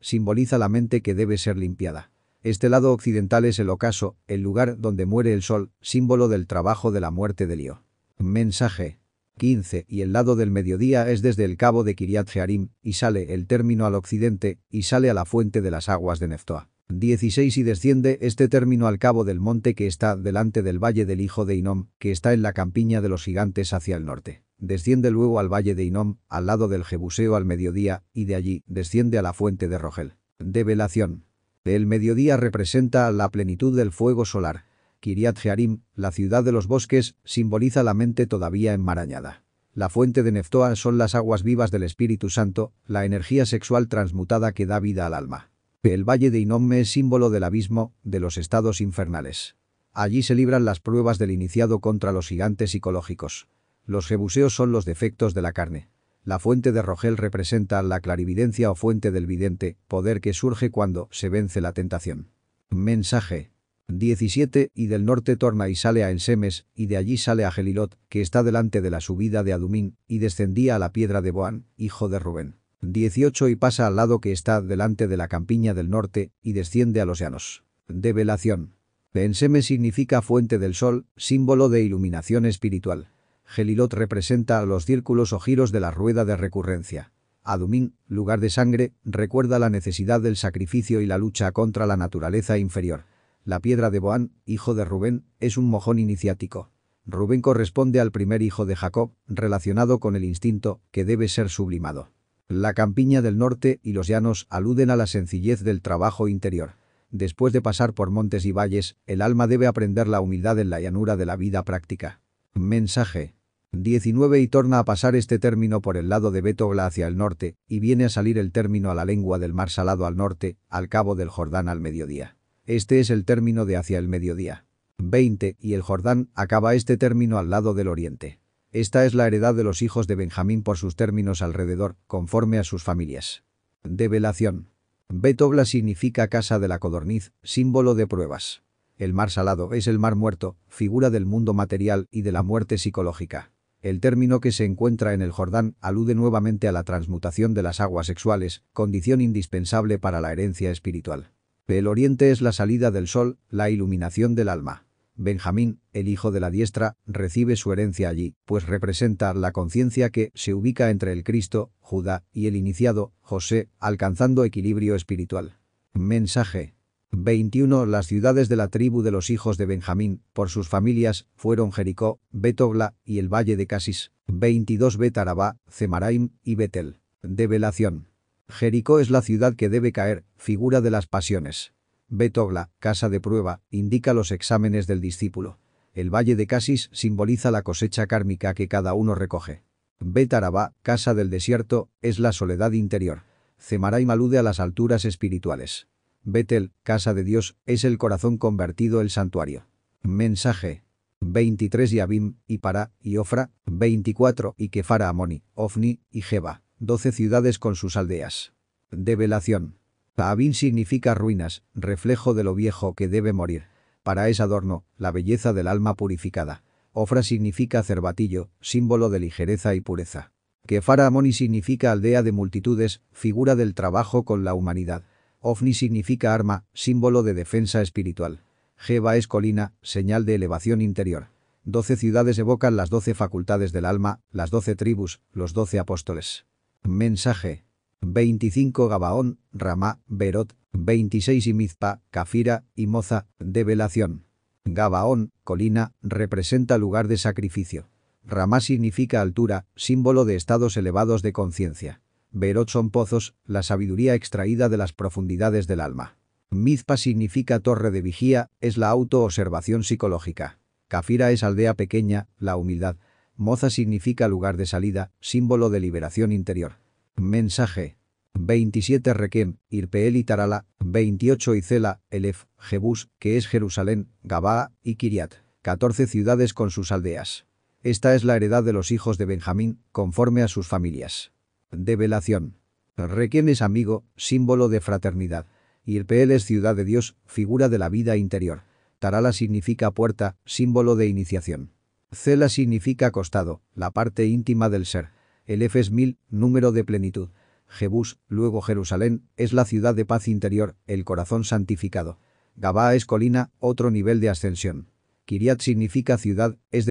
simboliza la mente que debe ser limpiada. Este lado occidental es el ocaso, el lugar donde muere el sol, símbolo del trabajo de la muerte de Lío. Mensaje 15. Y el lado del mediodía es desde el cabo de Kiryat Jearim, y sale el término al occidente, y sale a la fuente de las aguas de Neftoa. 16. Y desciende este término al cabo del monte que está delante del valle del hijo de Hinom, que está en la campiña de los gigantes hacia el norte. Desciende luego al valle de Hinom, al lado del Jebuseo al mediodía, y de allí desciende a la fuente de Rogel. Develación. El mediodía representa la plenitud del fuego solar. Kiryat Jearim, la ciudad de los bosques, simboliza la mente todavía enmarañada. La fuente de Neftoa son las aguas vivas del Espíritu Santo, la energía sexual transmutada que da vida al alma. El valle de Hinom es símbolo del abismo, de los estados infernales. Allí se libran las pruebas del iniciado contra los gigantes psicológicos. Los jebuseos son los defectos de la carne. La fuente de Rogel representa la clarividencia o fuente del vidente, poder que surge cuando se vence la tentación. Mensaje 17. Y del norte torna y sale a Ensemes, y de allí sale a Gelilot, que está delante de la subida de Adumín, y descendía a la piedra de Boán, hijo de Rubén. 18. Y pasa al lado que está delante de la campiña del norte, y desciende a los llanos. Develación. Ensemes significa fuente del sol, símbolo de iluminación espiritual. Gelilot representa los círculos o giros de la rueda de recurrencia. Adumín, lugar de sangre, recuerda la necesidad del sacrificio y la lucha contra la naturaleza inferior. La piedra de Boán, hijo de Rubén, es un mojón iniciático. Rubén corresponde al primer hijo de Jacob, relacionado con el instinto, que debe ser sublimado. La campiña del norte y los llanos aluden a la sencillez del trabajo interior. Después de pasar por montes y valles, el alma debe aprender la humildad en la llanura de la vida práctica. Mensaje 19. Y torna a pasar este término por el lado de Betogla hacia el norte, y viene a salir el término a la lengua del mar Salado al norte, al cabo del Jordán al mediodía. Este es el término de hacia el mediodía. 20. Y el Jordán acaba este término al lado del oriente. Esta es la heredad de los hijos de Benjamín por sus términos alrededor, conforme a sus familias. Develación. Betogla significa casa de la codorniz, símbolo de pruebas. El mar Salado es el mar muerto, figura del mundo material y de la muerte psicológica. El término que se encuentra en el Jordán alude nuevamente a la transmutación de las aguas sexuales, condición indispensable para la herencia espiritual. El oriente es la salida del sol, la iluminación del alma. Benjamín, el hijo de la diestra, recibe su herencia allí, pues representa la conciencia que se ubica entre el Cristo, Judá, y el iniciado, José, alcanzando equilibrio espiritual. Mensaje 21. Las ciudades de la tribu de los hijos de Benjamín, por sus familias, fueron Jericó, Betogla y el valle de Casis. 22. Bet-Arabá, Zemaraim y Betel. Develación. Jericó es la ciudad que debe caer, figura de las pasiones. Betogla, casa de prueba, indica los exámenes del discípulo. El valle de Casis simboliza la cosecha kármica que cada uno recoge. Bet-Arabá, casa del desierto, es la soledad interior. Zemaraim alude a las alturas espirituales. Betel, casa de Dios, es el corazón convertido el santuario. Mensaje 23. Y Abim, y Pará, y Ofra. 24. Y Kefara Amoni, Ofni, y Geba. 12 ciudades con sus aldeas. Develación. Abim significa ruinas, reflejo de lo viejo que debe morir. Pará es adorno, la belleza del alma purificada. Ofra significa cervatillo, símbolo de ligereza y pureza. Kefara Amoni significa aldea de multitudes, figura del trabajo con la humanidad. Ofni significa arma, símbolo de defensa espiritual. Geba es colina, señal de elevación interior. 12 ciudades evocan las 12 facultades del alma, las 12 tribus, los 12 apóstoles. Mensaje 25. Gabaón, Ramá, Berot. 26. Y Mizpa, Cafira y Moza. Develación. Gabaón, colina, representa lugar de sacrificio. Ramá significa altura, símbolo de estados elevados de conciencia. Berot son pozos, la sabiduría extraída de las profundidades del alma. Mizpa significa torre de vigía, es la auto-observación psicológica. Cafira es aldea pequeña, la humildad. Moza significa lugar de salida, símbolo de liberación interior. Mensaje 27 Requem, Irpeel y Tarala, 28 Izela, Elef, Jebús, que es Jerusalén, Gabaa y Kiriat, 14 ciudades con sus aldeas. Esta es la heredad de los hijos de Benjamín, conforme a sus familias. Develación. Requem es amigo, símbolo de fraternidad. Irpeel es ciudad de Dios, figura de la vida interior. Tarala significa puerta, símbolo de iniciación. Zela significa costado, la parte íntima del ser. Elef es 1000, número de plenitud. Jebús, luego Jerusalén, es la ciudad de paz interior, el corazón santificado. Gabaa es colina, otro nivel de ascensión. Kiriat significa ciudad, es